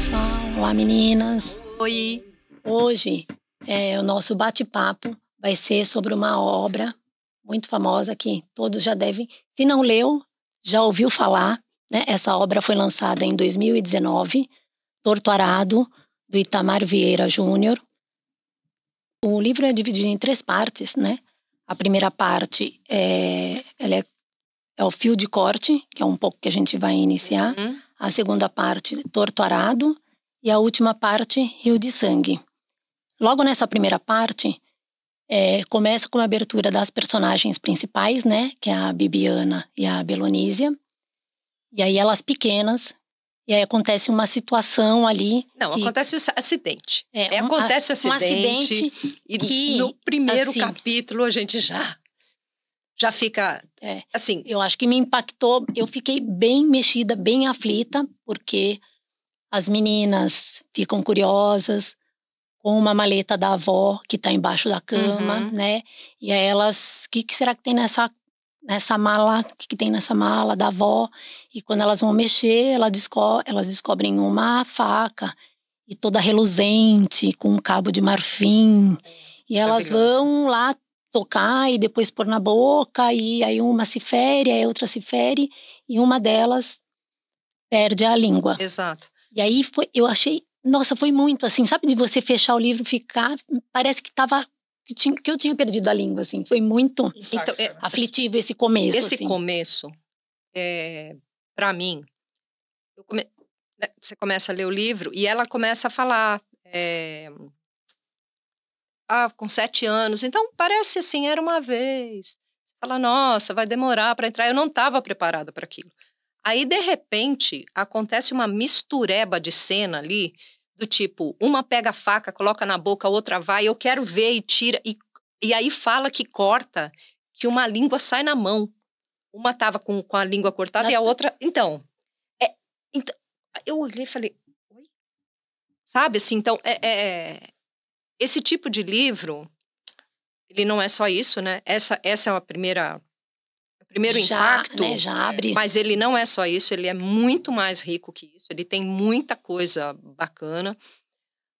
pessoal. Olá, meninas. Oi. Hoje, o nosso bate-papo vai ser sobre uma obra muito famosa que todos já devem, se não leu, já ouviu falar, né? Essa obra foi lançada em 2019, Torto Arado, do Itamar Vieira Júnior. O livro é dividido em 3 partes, né? A primeira parte é o fio de corte, que é um pouco que a gente vai iniciar. A segunda parte, Torto Arado. E a última parte, Rio de Sangue. Logo nessa primeira parte, começa com a abertura das personagens principais, né? Que é a Bibiana e a Belonísia. E aí elas pequenas. E aí acontece uma situação ali. Não, acontece o acidente. Acontece o acidente. Um acidente e que, no primeiro assim, capítulo a gente já fica assim. Eu acho que me impactou. Eu fiquei bem mexida, bem aflita, porque as meninas ficam curiosas com uma maleta da avó que está embaixo da cama, né? E aí elas, o que será que tem nessa mala? O que tem nessa mala da avó? E quando elas vão mexer, elas descobrem uma faca e toda reluzente, com um cabo de marfim. E elas vão lá tocar e depois pôr na boca, e aí uma se fere, aí outra se fere, e uma delas perde a língua. Exato. E aí eu achei, nossa, foi muito assim, sabe, de você fechar o livro, ficar, parece que eu tinha perdido a língua, assim, foi muito aflitivo esse começo. Esse assim. começo, pra mim, você começa a ler o livro e ela começa a falar, com 7 anos, então parece assim, era uma vez. Fala, nossa, vai demorar para entrar, eu não estava preparada para aquilo. Aí, de repente, acontece uma mistureba de cena ali, do tipo, uma pega a faca, coloca na boca, a outra vai, eu quero ver e tira. E aí fala que corta, que uma língua sai na mão. Uma tava com a língua cortada e a outra... Então, eu olhei e falei, oi? Sabe, assim, então, esse tipo de livro, ele não é só isso, né? Essa é a primeiro impacto, né, já abre. Mas ele não é só isso, ele é muito mais rico que isso, ele tem muita coisa bacana,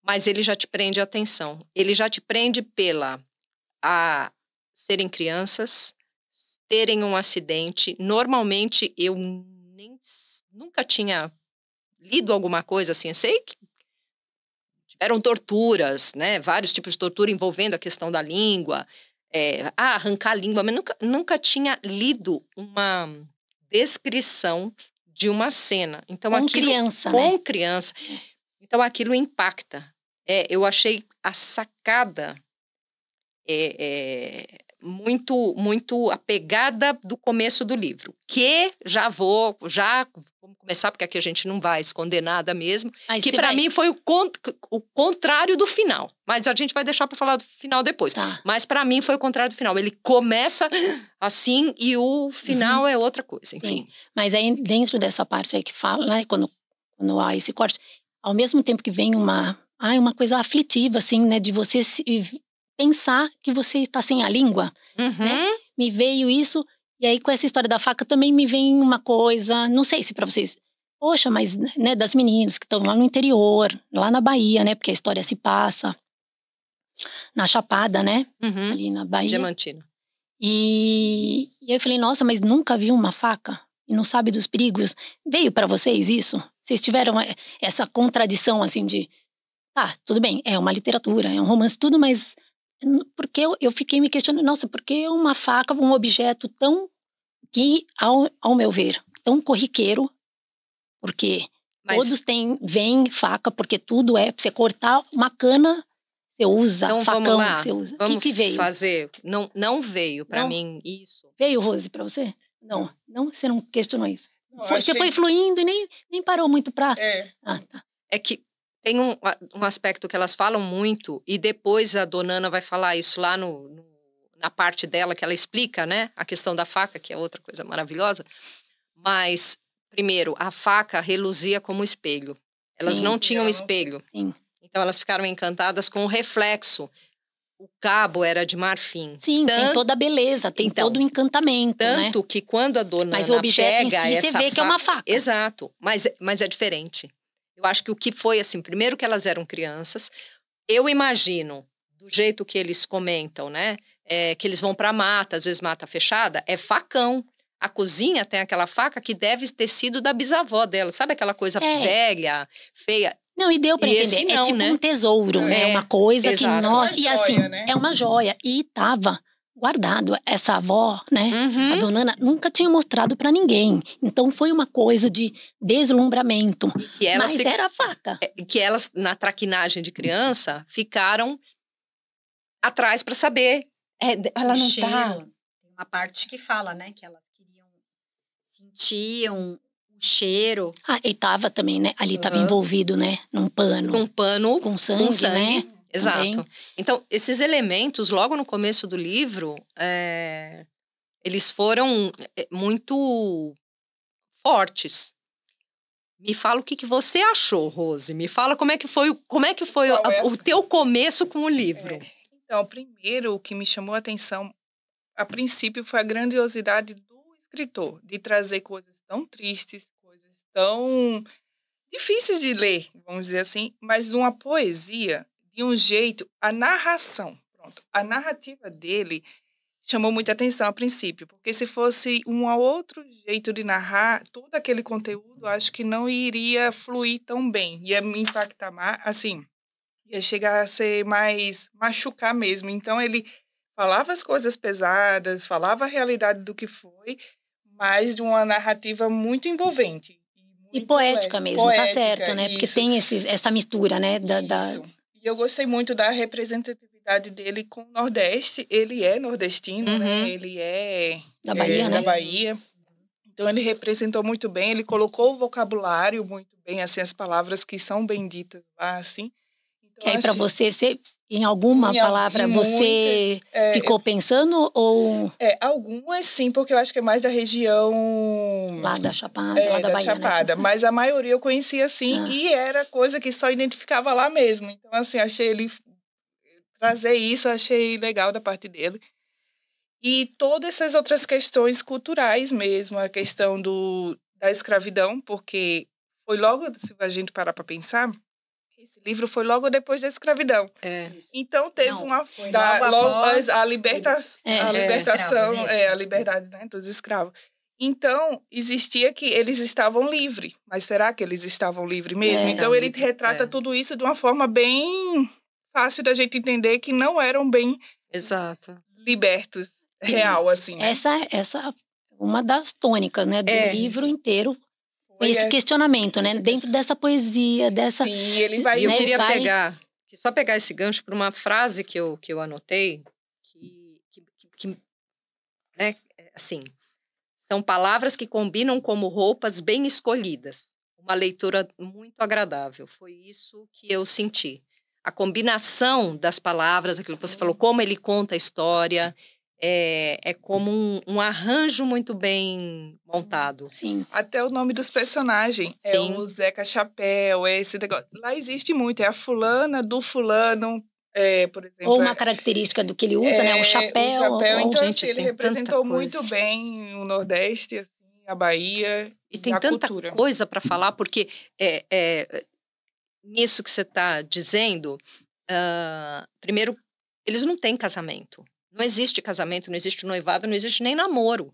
mas ele já te prende a atenção. Ele já te prende a serem crianças, terem um acidente. Normalmente, eu nunca tinha lido alguma coisa assim, eu sei que tiveram torturas, né? Vários tipos de tortura envolvendo a questão da língua, arrancar a língua, mas nunca tinha lido uma descrição de uma cena. Então, com criança. Então, aquilo impacta. Eu achei a sacada muito, muito apegada do começo do livro. Que vamos começar, porque aqui a gente não vai esconder nada mesmo. Mas que para mim foi o contrário do final. Mas a gente vai deixar para falar do final depois. Tá. Mas para mim foi o contrário do final. Ele começa assim e o final é outra coisa, enfim. Sim. Mas aí dentro dessa parte aí que fala, né, quando há esse corte, ao mesmo tempo que vem uma coisa aflitiva, assim, né, de você pensar que você está sem a língua, né? Me veio isso, e aí com essa história da faca também me vem uma coisa, não sei se para vocês, poxa, mas, né, das meninas que estão lá no interior, lá na Bahia, né, porque a história se passa na Chapada, né, ali na Bahia. Diamantina. E eu falei, nossa, mas nunca vi uma faca e não sabe dos perigos. Veio para vocês isso? Vocês tiveram essa contradição, assim, de, tudo bem, é uma literatura, é um romance, tudo, mas... Porque eu fiquei me questionando, nossa, por que uma faca, um objeto tão, que ao meu ver, tão corriqueiro, porque todos veem faca, porque tudo você cortar uma cana, você usa, então, facão, vamos lá. você usa. Vamos o que veio? Fazer, não veio para mim isso. Veio, Rose, para você? Não, você não questionou isso? Você foi fluindo e nem parou muito pra... Tá. É que tem um aspecto que elas falam muito, e depois a Donana vai falar isso lá na parte dela, que ela explica, né? A questão da faca, que é outra coisa maravilhosa. Mas, primeiro, a faca reluzia como espelho. Elas não tinham espelho. Sim. Então, elas ficaram encantadas com o reflexo. O cabo era de marfim. Sim, tem toda a beleza, tem todo o encantamento, tanto, né? Que quando a Donana mas o objeto pega em si, você vê que é uma faca. Exato, mas é diferente. Eu acho que o que foi, assim, primeiro que elas eram crianças, eu imagino, do jeito que eles comentam, né? Que eles vão pra mata, às vezes mata fechada, é facão. A cozinha tem aquela faca que deve ter sido da bisavó dela. Sabe aquela coisa velha, feia? Não, e deu pra entender. Não, é tipo né? um tesouro, né? Uma coisa que nós... Uma e assim, joia, né? é uma joia. E tava guardado. Essa avó, né? A dona Ana nunca tinha mostrado pra ninguém. Então foi uma coisa de deslumbramento. Mas era a faca. Que elas, na traquinagem de criança, ficaram atrás pra saber. Ela não cheiro. tá... Tem uma parte que fala, né? Que elas sentiam o cheiro. E tava também, né? Ali tava envolvido, né? Num pano. Num pano com sangue, né? Exato. Também. Então, esses elementos, logo no começo do livro, eles foram muito fortes. Me fala o que você achou, Rose. Me fala como é que foi o teu começo com o livro. Então, primeiro, o que me chamou a atenção, a princípio, foi a grandiosidade do escritor, de trazer coisas tão tristes, coisas tão difíceis de ler, vamos dizer assim, mas uma poesia, de um jeito, a narração, a narrativa dele chamou muita atenção a princípio, porque se fosse um outro jeito de narrar, todo aquele conteúdo, acho que não iria fluir tão bem, ia me impactar mais, assim, ia chegar a ser mais, machucar mesmo. Então, ele falava as coisas pesadas, falava a realidade do que foi, mas de uma narrativa muito envolvente. E poética mesmo, poética, tá certo, né? Porque tem essa mistura, né? E eu gostei muito da representatividade dele com o Nordeste. Ele é nordestino, né? Ele é... Da Bahia, né? Da Bahia. Então, ele representou muito bem. Ele colocou o vocabulário muito bem, assim, as palavras que são bem ditas lá, assim. Que aí para você, em alguma palavra, você ficou pensando ou... Algumas sim, porque eu acho que é mais da região... Lá da Chapada, lá da Bahia, Chapada, né? Mas a maioria eu conhecia assim, e era coisa que só identificava lá mesmo. Então, assim, achei ele... Trazer isso, achei legal da parte dele. E todas essas outras questões culturais mesmo, a questão da escravidão, porque foi logo, se a gente parar para pensar... Esse livro foi logo depois da escravidão. Então, teve a libertação, a liberdade, né, dos escravos. Então, existia que eles estavam livres. Mas será que eles estavam livres mesmo? Então, ele retrata tudo isso de uma forma bem fácil da gente entender que não eram bem libertos, real, assim. Né? Essa é uma das tônicas, né, do livro inteiro. Esse questionamento, né? Dentro dessa poesia, dessa... Sim, ele vai... E eu queria só pegar esse gancho para uma frase que eu anotei, que né, assim, são palavras que combinam como roupas bem escolhidas. Uma leitura muito agradável. Foi isso que eu senti. A combinação das palavras, aquilo que você falou, como ele conta a história... É como um arranjo muito bem montado. Sim. Até o nome dos personagens. Sim. É o Zeca Chapéu, é esse negócio. Lá existe muito, é a fulana do fulano, por exemplo. Ou uma característica do que ele usa, né? O chapéu. Então, gente, ele representou muito bem o Nordeste, assim, a Bahia e tem tanta cultura. Coisa para falar, porque nisso que você está dizendo, primeiro, eles não têm casamento. Não existe casamento, não existe noivado, não existe nem namoro.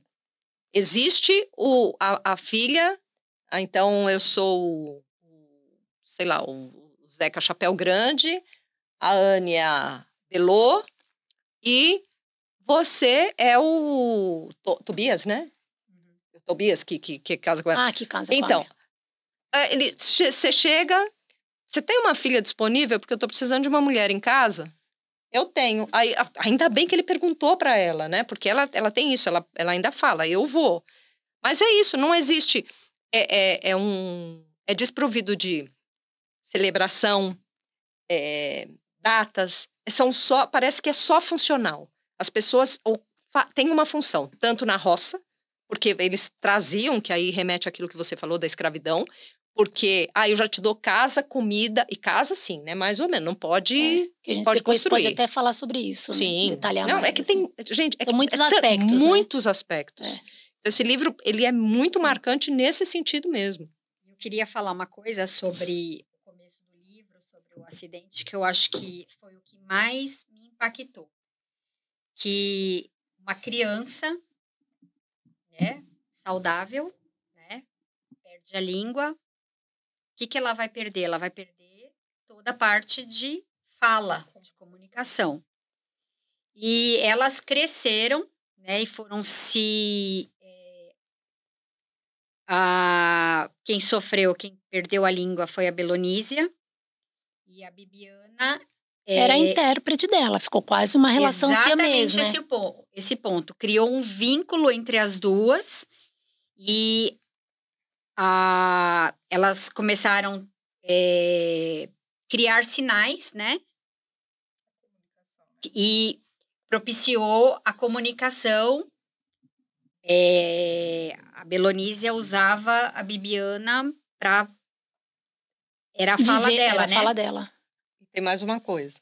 Existe a filha, então eu sou, sei lá, o Zeca Chapéu Grande, a Ania Belô, e você é o Tobias, né? O Tobias que casa com ela. Que casa com ela. Então, você chega, você tem uma filha disponível porque eu tô precisando de uma mulher em casa? Eu tenho. Ainda bem que ele perguntou para ela, né? Porque ela tem isso, ela ainda fala, eu vou. Mas é isso, não existe. É desprovido de celebração, datas. Parece que é só funcional. As pessoas têm uma função, tanto na roça, porque eles traziam, que aí remete àquilo que você falou da escravidão, porque, eu já te dou casa, comida, e casa sim, né, mais ou menos, não pode, que a gente pode depois construir. pode até falar sobre isso, sim. Né? Detalhar não, mais. É que tem, gente... São muitos aspectos, muitos aspectos. É. Esse livro, ele é muito marcante nesse sentido mesmo. E Eu queria falar uma coisa sobre o começo do livro, sobre o acidente, que eu acho que foi o que mais me impactou. Que uma criança, né, saudável, né, perde a língua. O que ela vai perder? Ela vai perder toda a parte de fala, de comunicação. E elas cresceram, né, e foram se... quem perdeu a língua foi a Belonísia. E a Bibiana... Era a intérprete dela, ficou quase uma relação siamesa, né? Exatamente esse ponto. Criou um vínculo entre as duas e elas começaram a criar sinais, né? E propiciou a comunicação. A Belonísia usava a Bibiana para... Era a fala dela, era né? A fala dela. Tem mais uma coisa.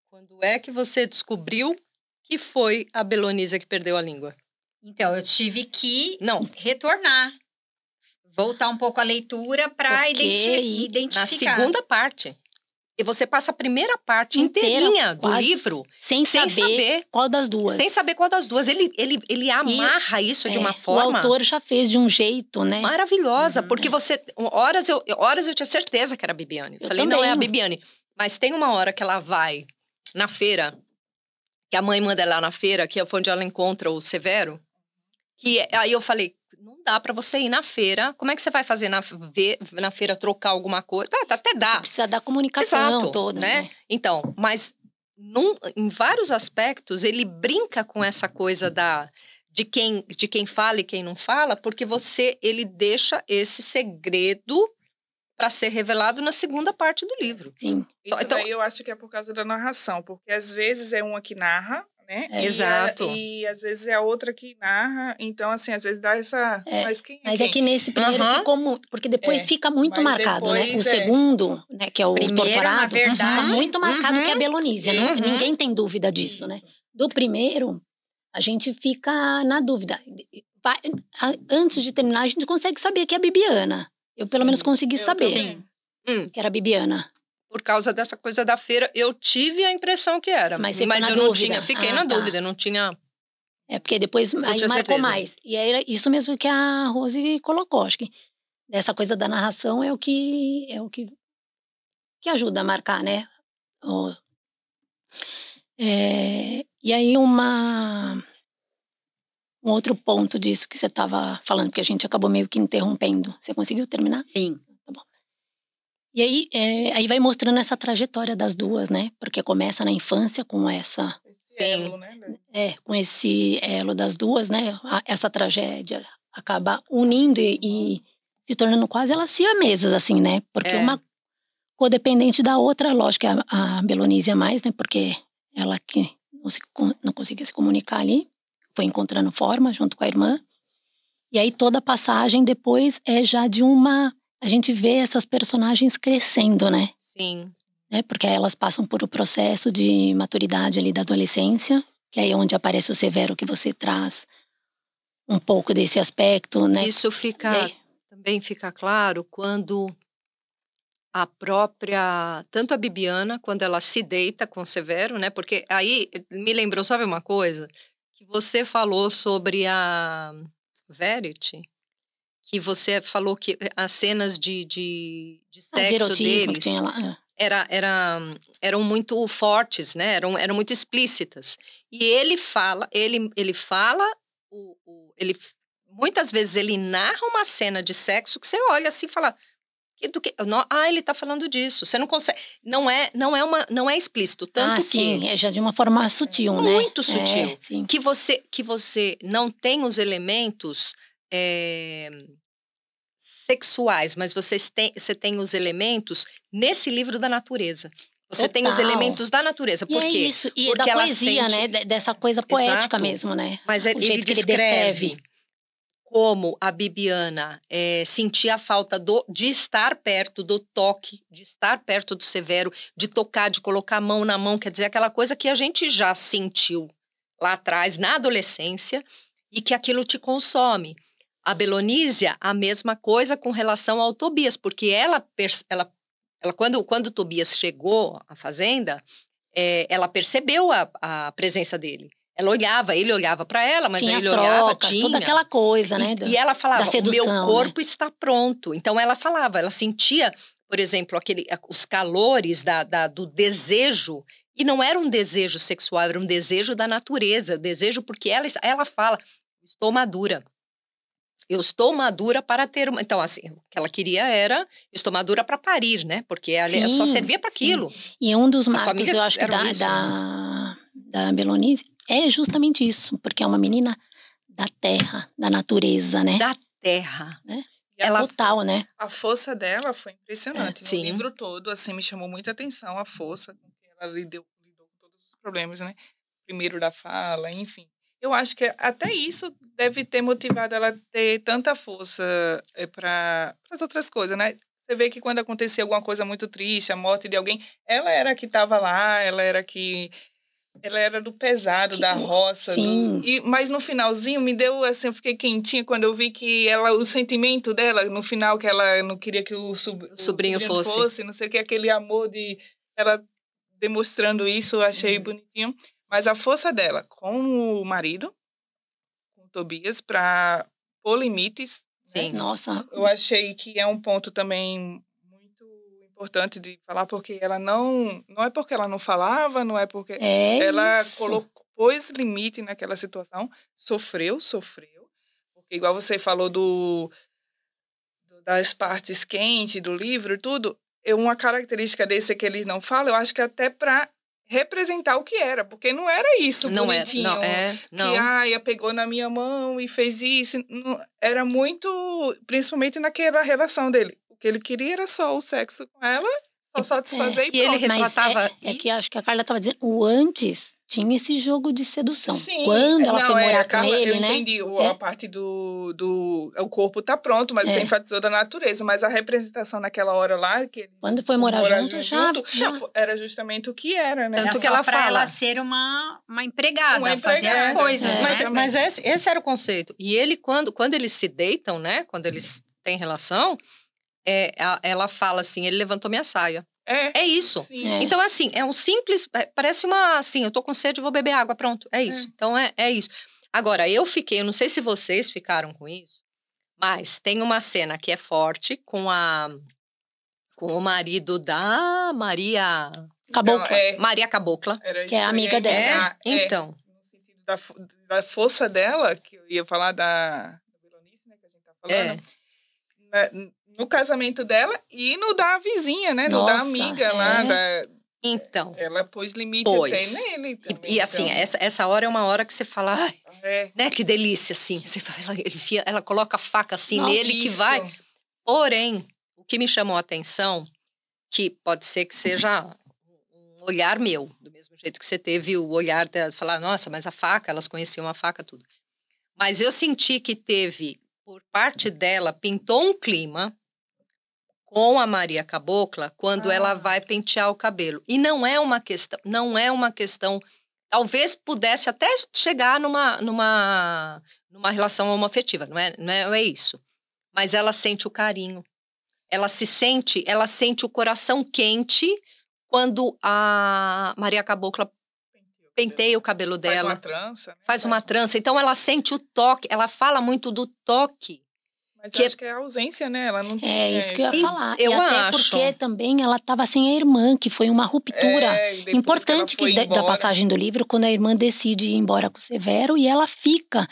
Quando é que você descobriu que foi a Belonísia que perdeu a língua? Então, eu tive que retornar. Voltar um pouco a leitura para identificar. Na segunda parte. E você passa a primeira parte inteirinha do livro sem saber qual das duas. Sem saber qual das duas. Ele amarra isso de uma forma... O autor já fez de um jeito, né? Maravilhosa. Porque você... Horas eu tinha certeza que era a Bibiane. Falei, também. Não é a Bibiane. Mas tem uma hora que ela vai na feira, que a mãe manda ela na feira, que é onde ela encontra o Severo. Aí eu falei, não dá pra você ir na feira. Como é que você vai fazer na feira trocar alguma coisa? Até dá. Precisa da comunicação. Exato, toda, né? Então, mas em vários aspectos ele brinca com essa coisa de quem fala e quem não fala, porque ele deixa esse segredo para ser revelado na segunda parte do livro. Sim. Isso daí eu acho que é por causa da narração, porque às vezes é uma que narra, né? Exato. E às vezes é a outra que narra, então assim, às vezes dá essa... Mas é que nesse primeiro ficou muito... Porque depois fica muito marcado, né? O segundo, né, que é o torturado, fica muito marcado que é a Belonísia. Ninguém tem dúvida disso, né? Do primeiro, a gente fica na dúvida. Antes de terminar, a gente consegue saber que é a Bibiana. Eu, pelo menos, consegui saber que era a Bibiana. Por causa dessa coisa da feira, eu tive a impressão que era. Mas eu não tinha, fiquei na dúvida, não tinha... Porque depois aí marcou certeza. Mais. E aí era isso mesmo que a Rose colocou, acho que essa coisa da narração é o que ajuda a marcar, né? E aí um outro ponto disso que você estava falando, porque a gente acabou meio que interrompendo. Você conseguiu terminar? Sim. Tá bom. E aí vai mostrando essa trajetória das duas, né? Porque começa na infância com essa... elo, né? Com esse elo das duas, né? Essa tragédia acaba unindo e se tornando quase elas siamesas, assim, né? Porque uma codependente da outra, lógico que a Belonísia mais, né? Porque ela que não conseguia se comunicar ali, foi encontrando forma junto com a irmã. E aí toda a passagem depois é já de uma... A gente vê essas personagens crescendo, né? Sim. Porque elas passam por o processo de maturidade ali da adolescência, que é onde aparece o Severo que você traz um pouco desse aspecto, né? Isso também fica claro quando a própria... Tanto a Bibiana, quando ela se deita com o Severo, né? Porque aí me lembrou, sabe uma coisa? Que você falou sobre a Verity, que você falou que as cenas de sexo deles que tinha lá. Eram muito fortes, né? Eram muito explícitas. E ele fala, muitas vezes ele narra uma cena de sexo que você olha assim e fala, ele tá falando disso. Você não consegue, não é explícito, tanto que sim, é já de uma forma sutil, né? Muito sutil. Que você não tem os elementos sexuais, mas você tem os elementos nesse livro da natureza. Você tem os elementos da natureza. Por quê? É isso. E da poesia, né? Dessa coisa poética mesmo, né? Mas ele descreve como a Bibiana sentia a falta de estar perto do toque, de estar perto do Severo, de tocar, de colocar a mão na mão, quer dizer, aquela coisa que a gente já sentiu lá atrás, na adolescência, e que aquilo te consome. A Belonísia, a mesma coisa com relação ao Tobias, porque ela quando o Tobias chegou à fazenda, ela percebeu a presença dele. Ele olhava para ela, mas tinha aí ele as olhava, trocas, toda aquela coisa, né? E ela falava, da sedução, o meu corpo está pronto. Então ela falava, ela sentia, por exemplo, os calores do desejo, e não era um desejo sexual, era um desejo da natureza, desejo porque ela fala, estou madura. Eu estou madura para ter uma... Então, assim, o que ela queria era... Estou madura para parir, né? Porque ela só servia para aquilo. E um dos marcos, eu acho que da Belonísia é justamente isso. Porque é uma menina da terra, da natureza, né? Da terra. Né? Ela total, né? A força dela foi impressionante. No Sim. livro todo, assim, me chamou muita atenção a força com que ela lidou com todos os problemas, né? Primeiro da fala, enfim. Eu acho que até isso deve ter motivado ela a ter tanta força para as outras coisas, né? Você vê que quando acontecia alguma coisa muito triste, a morte de alguém, ela era que estava lá, ela era do pesado, da roça. Sim. Mas no finalzinho me deu, assim, eu fiquei quentinha quando eu vi que o sentimento dela, no final, que ela não queria que o sobrinho fosse, não sei o que, aquele amor de ela demonstrando isso, eu achei bonitinho. Mas a força dela com o marido, com o Tobias, para pôr limites. Sim. Né? Nossa. Eu achei que é um ponto também muito importante de falar, porque ela não é porque ela não falava, não é porque ela pôs limite naquela situação, sofreu, porque igual você falou das partes quentes do livro e tudo, uma característica desse que eles não falam, eu acho que até para representar o que era, porque não era isso não bonitinho. Não. Que pegou na minha mão e fez isso. Não, era muito, principalmente naquela relação dele. O que ele queria era só o sexo com ela, só satisfazer e pronto. E ele retratava... É que acho que a Carla estava dizendo, o antes tinha esse jogo de sedução. Sim. Quando ela foi morar com Carla, ele, eu né? entendi a parte o corpo tá pronto, mas você enfatizou da natureza. Mas a representação naquela hora lá, que eles quando foi morar junto, já era justamente o que era, né? Tanto que ela fala... ela ser uma empregada, fazer as coisas. Mas esse era o conceito. E ele, quando eles se deitam, né? Quando eles têm relação, ela fala assim, ele levantou minha saia. É isso. Então, assim, é um simples... Parece assim, eu tô com sede, vou beber água, pronto. É isso. Então, é isso. Agora, eu não sei se vocês ficaram com isso, mas tem uma cena que é forte com o marido da Maria... Cabocla. Maria Cabocla. Que é amiga dela. Então. No sentido da força dela, que eu ia falar da Belonísia, né, que a gente tá falando. No casamento dela e no da vizinha, né? No da amiga lá. Então. Ela pôs limite até nele também. E assim, essa hora é uma hora que você fala, né? Que delícia, assim. Você fala, ela coloca a faca assim nele que vai. Porém, o que me chamou a atenção, que pode ser que seja um olhar meu, do mesmo jeito que você teve o olhar de falar, nossa, mas a faca, elas conheciam a faca, tudo. Mas eu senti que teve, por parte dela, pintou um clima com a Maria Cabocla quando ela vai pentear o cabelo. E não é uma questão, talvez pudesse até chegar numa relação homoafetiva, não é isso. Mas ela sente o carinho. Ela sente o coração quente quando a Maria Cabocla penteia o cabelo dela. Faz uma trança. Né? Faz uma trança. Então ela sente o toque, ela fala muito do toque. Mas eu acho que é a ausência, né? Ela não tem. Isso que eu ia falar. Eu até acho. Porque também ela estava sem a irmã, que foi uma ruptura importante da passagem do livro, quando a irmã decide ir embora com o Severo e ela fica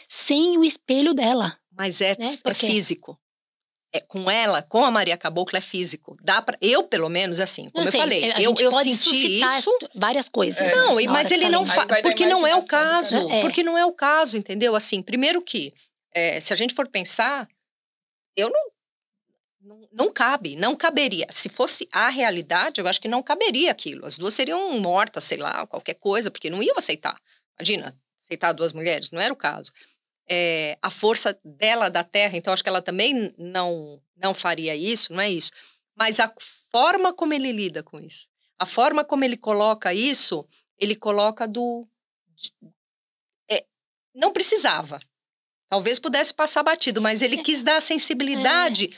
sem o espelho dela. Mas é físico. Com ela, com a Maria Cabocla, é físico. Eu, pelo menos, assim, como eu falei, eu senti isso. Várias coisas. Não, mas ele não faz. Porque não é o caso. Porque não é o caso, entendeu? Assim, primeiro que, se a gente for pensar, não cabe, não caberia. Se fosse a realidade, eu acho que não caberia aquilo. As duas seriam mortas, sei lá, qualquer coisa, porque não iam aceitar. Imagina, aceitar duas mulheres, não era o caso. A força dela da terra, então acho que ela também não faria isso, não é isso. Mas a forma como ele lida com isso, a forma como ele coloca isso, ele coloca não precisava. Talvez pudesse passar batido, mas ele quis dar a sensibilidade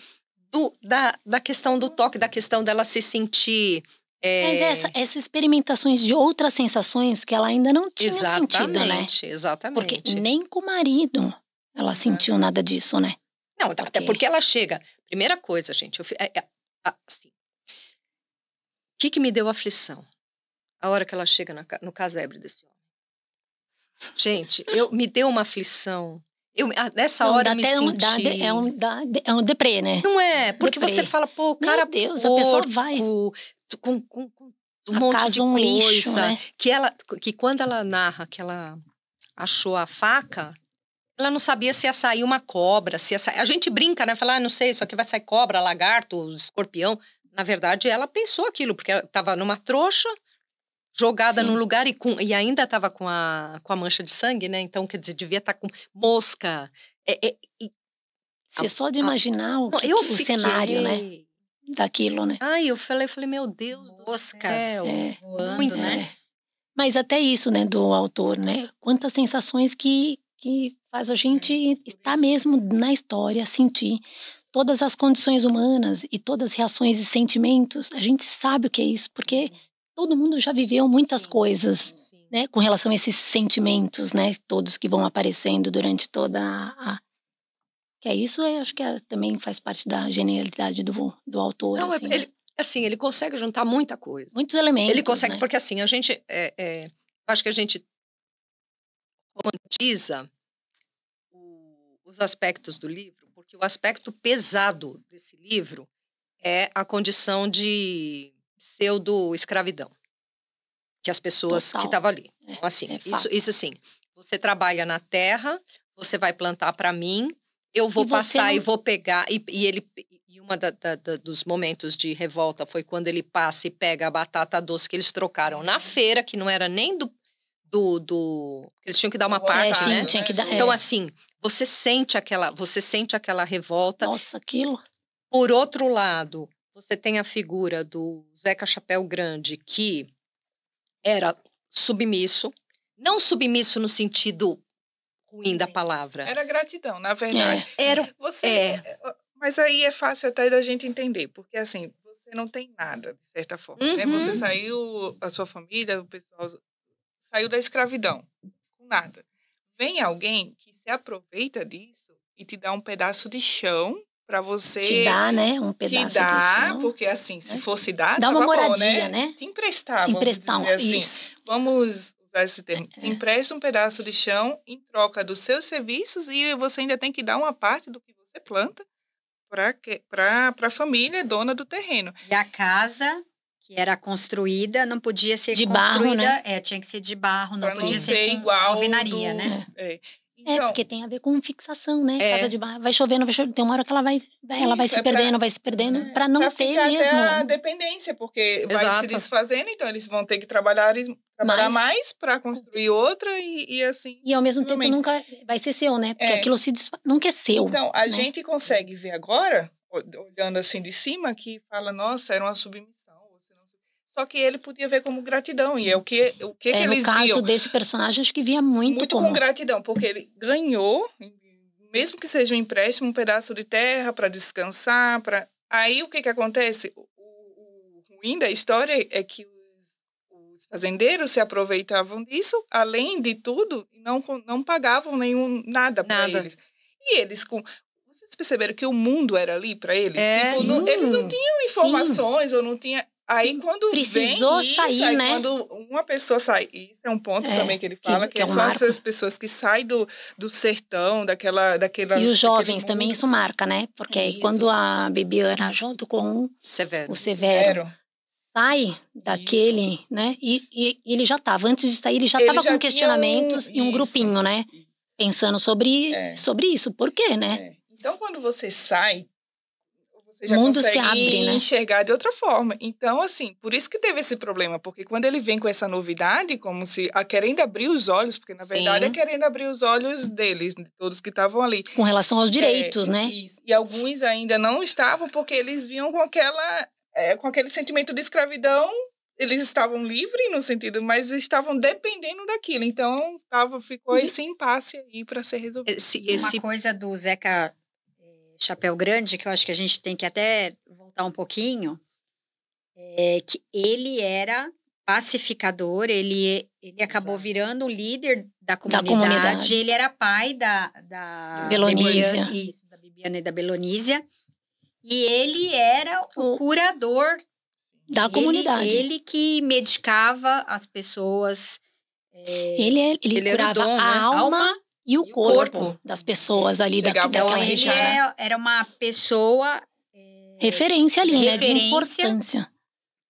da questão do toque, da questão dela se sentir... Mas essas experimentações de outras sensações que ela ainda não tinha sentido, né? Exatamente. Porque nem com o marido ela sentiu nada disso, né? Não, até porque ela chega... Primeira coisa, gente, assim, o que me deu aflição? A hora que ela chega no casebre desse homem. Gente, me deu uma aflição. Nessa hora eu me senti... É um deprê, né? Não é? Porque você fala, pô, o cara... Meu Deus, a pessoa vai... Com um monte de coisa. Lixo, né? Que quando ela narra que ela achou a faca, ela não sabia se ia sair uma cobra, se ia sair... A gente brinca, né? Fala, não sei, isso aqui vai sair cobra, lagarto, escorpião. Na verdade, ela pensou aquilo, porque ela estava numa trouxa, jogada num lugar e ainda estava com a mancha de sangue, né? Então, quer dizer, devia estar com mosca. Você só de imaginar o cenário, né? Daquilo, né? Eu falei, meu Deus do céu. Voando, né? Mas até isso, né, do autor, né? Quantas sensações que faz a gente estar mesmo na história, sentir todas as condições humanas e todas as reações e sentimentos. A gente sabe o que é isso, porque todo mundo já viveu muitas coisas, né, com relação a esses sentimentos, né, todos que vão aparecendo durante toda a... Que é isso, acho que também faz parte da genialidade do autor. Não, assim, ele consegue juntar muita coisa. Muitos elementos, ele consegue, né? porque assim, a gente, acho que a gente romantiza os aspectos do livro, porque o aspecto pesado desse livro é a condição de pseudo-escravidão. Que as pessoas que estavam ali. Então, assim, isso assim, você trabalha na terra, você vai plantar para mim, eu vou passar e vou pegar. E uma dos momentos de revolta foi quando ele passa e pega a batata doce que eles trocaram na feira, que não era nem eles tinham que dar uma parte, né? Tinha que dar, então, assim, você sente aquela revolta. Nossa, aquilo. Por outro lado, você tem a figura do Zeca Chapéu Grande, que era submisso. Não submisso no sentido ruim da palavra. Era gratidão, na verdade. Mas aí é fácil até da gente entender, porque assim, você não tem nada, de certa forma, né? Você saiu, a sua família, o pessoal saiu da escravidão, com nada. Vem alguém que se aproveita disso e te dá um pedaço de chão para você... Te dá, né? Um pedaço de chão. Porque assim, se fosse dar, dá uma moradia, bom, né? Te emprestar, Emprestar, vamos dizer assim. Isso. Vamos usar esse termo. Te empresta um pedaço de chão em troca dos seus serviços e você ainda tem que dar uma parte do que você planta para a família dona do terreno. E a casa que era construída não podia ser de construída, barro, né? Tinha que ser de barro, não pra podia não ser igual alvenaria, né? Então, porque tem a ver com fixação, né? Casa de barro, vai chovendo, tem uma hora que ela vai se perdendo, para não ter mesmo. Até a dependência, porque vai se desfazendo, então eles vão ter que trabalhar mais para construir outra e assim. E ao mesmo tempo nunca vai ser seu, né? Porque aquilo nunca é seu. Então, a gente consegue ver agora, olhando assim de cima, que fala, nossa, era uma submissão. Só que ele podia ver como gratidão, e é o que eles viam. No caso desse personagem, acho que via muito com gratidão, porque ele ganhou, mesmo que seja um empréstimo, um pedaço de terra para descansar. Aí o que acontece? O ruim da história é que os fazendeiros se aproveitavam disso, além de tudo, não pagavam nada para eles. E eles, vocês perceberam que o mundo era ali para eles? Eles não tinham informações, ou não tinha... Aí quando precisou vem sair, isso, né? Quando uma pessoa sai, isso é um ponto também que ele fala, que são essas pessoas que saem do sertão, daquela... E os jovens também isso marca, né? Porque quando a Bibiana, junto com o Severo sai daquele, né? E ele já estava, antes de sair, ele já estava com questionamentos e um grupinho, né? Pensando sobre isso. Por quê, né? Então, quando você sai, você já mundo consegue se abre, né? enxergar de outra forma. Então, assim, por isso que teve esse problema. Porque quando ele vem com essa novidade, como se querendo abrir os olhos, porque na verdade é querendo abrir os olhos deles, de todos que estavam ali. Com relação aos direitos, né? Isso. E alguns ainda não estavam, porque eles vinham com aquele sentimento de escravidão eles estavam livres no sentido, mas estavam dependendo daquilo. Então, ficou esse impasse aí para ser resolvido. Uma coisa do Zeca Chapéu Grande, que eu acho que a gente tem que até voltar um pouquinho, é que ele era pacificador, ele acabou virando o líder da comunidade. Ele era pai da Belonísia. Isso, da Bibiana e da Belonísia. E ele era o curador da comunidade. Ele que medicava as pessoas. Ele curava a alma e o corpo das pessoas ali daquela região. Ele era uma pessoa... referência ali, né? De importância.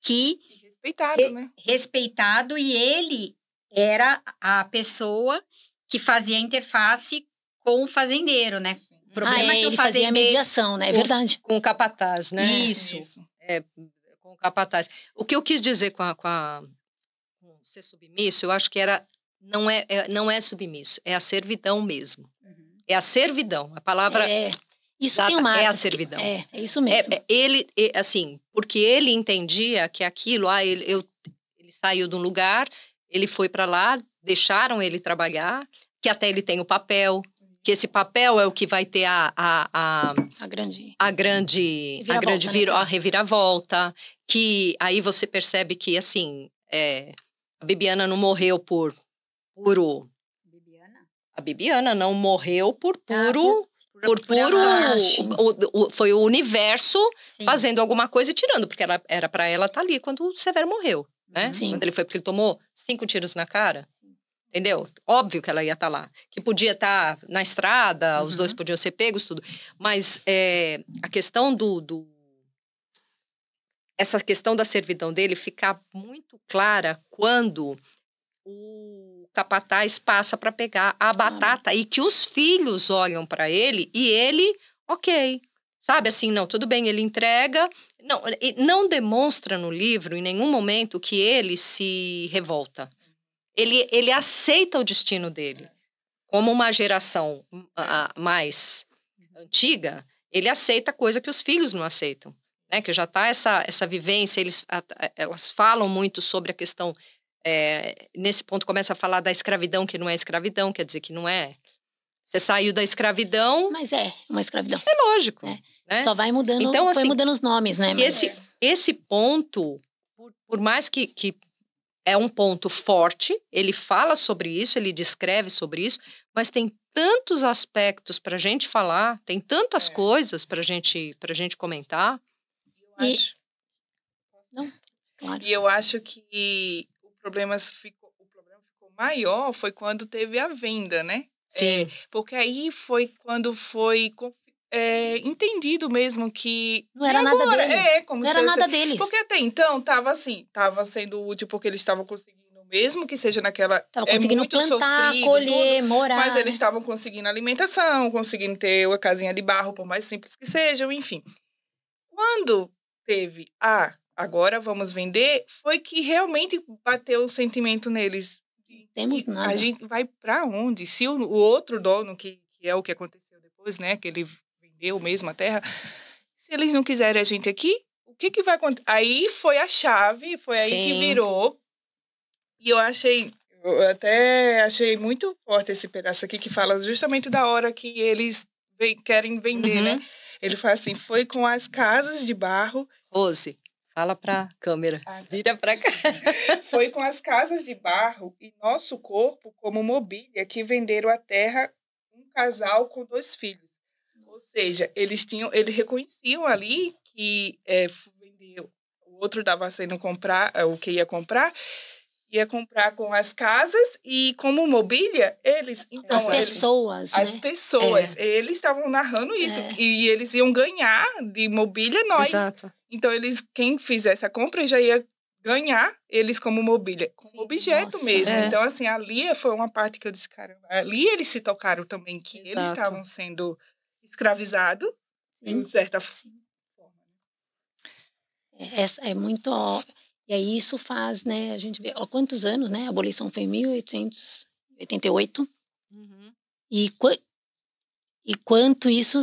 Que... Respeitado, né? Respeitado, e ele era a pessoa que fazia a interface com o fazendeiro, né? O problema é que ele fazia a mediação, né? É verdade. Com o capataz, né? Isso. Com o capataz. O que eu quis dizer com ser submisso, eu acho que não é submisso, é a servidão mesmo. Uhum. É a servidão, a palavra... Isso tem uma... É a servidão. É isso mesmo. Ele, assim, porque ele entendia que aquilo, ele saiu de um lugar, ele foi para lá, deixaram ele trabalhar, que até ele tem o papel, que esse papel é o que vai ter a reviravolta, que aí você percebe que, assim, a Bibiana não morreu por puro... A Bibiana não morreu por puro... foi o universo fazendo alguma coisa e tirando, porque era para ela estar ali quando o Severo morreu, né? Sim. Quando ele foi, porque ele tomou 5 tiros na cara, entendeu? Óbvio que ela ia estar lá, que podia estar na estrada, os dois podiam ser pegos, tudo, mas a questão essa questão da servidão dele fica muito clara quando o capataz passa para pegar a batata e que os filhos olham para ele e ele, ok, sabe assim, não, tudo bem, ele entrega, não demonstra no livro em nenhum momento que ele se revolta. Ele aceita o destino dele. Como uma geração mais antiga, ele aceita coisa que os filhos não aceitam, né? Que já está essa vivência, elas falam muito sobre a questão... nesse ponto começa a falar da escravidão, que não é escravidão, quer dizer que não é. Você saiu da escravidão... Mas é uma escravidão. É lógico. Né? Só vai mudando, então, foi mudando os nomes, né? Esse ponto, por mais que é um ponto forte, ele fala sobre isso, ele descreve sobre isso, mas tem tantos aspectos para a gente falar, tem tantas coisas para a gente comentar. Claro. E eu acho que o problema ficou maior foi quando teve a venda, né? Sim. Porque aí foi quando foi entendido mesmo que... Não era nada deles. Não era nada deles. Porque até então tava sendo útil porque eles estavam conseguindo, mesmo que seja naquela... Tava conseguindo muito plantar, sofrido, colher, morar. Mas eles estavam conseguindo alimentação, conseguindo ter uma casinha de barro, por mais simples que sejam, enfim. Quando teve agora vamos vender, foi que realmente bateu o sentimento neles. Temos nada. A gente vai para onde? Se o outro dono, que é o que aconteceu depois, né? Que ele vendeu mesmo a terra. Se eles não quiserem a gente aqui, o que vai acontecer? Aí foi a chave, foi aí que virou. E eu até achei muito forte esse pedaço aqui, que fala justamente da hora que eles querem vender, né? Ele fala assim, foi com as casas de barro... Rose, fala pra câmera. Vira pra cá. Foi com as casas de barro e nosso corpo como mobília que venderam a terra um casal com 2 filhos. Ou seja, eles reconheciam ali que vendeu, o outro estava sendo comprar, o que ia comprar com as casas e como mobília, eles... Então, as pessoas, né? As pessoas. Eles estavam narrando isso. E eles iam ganhar de mobília nós. Exato. Então, quem fizesse a compra já ia ganhar eles como mobília. Como objeto mesmo. Então, assim, ali foi uma parte que eu disse, caramba. Ali eles se tocaram também que eles estavam sendo escravizados. De certa forma. É muito... E aí isso faz, né, a gente vê, há quantos anos, né, a abolição foi em 1888, e quanto isso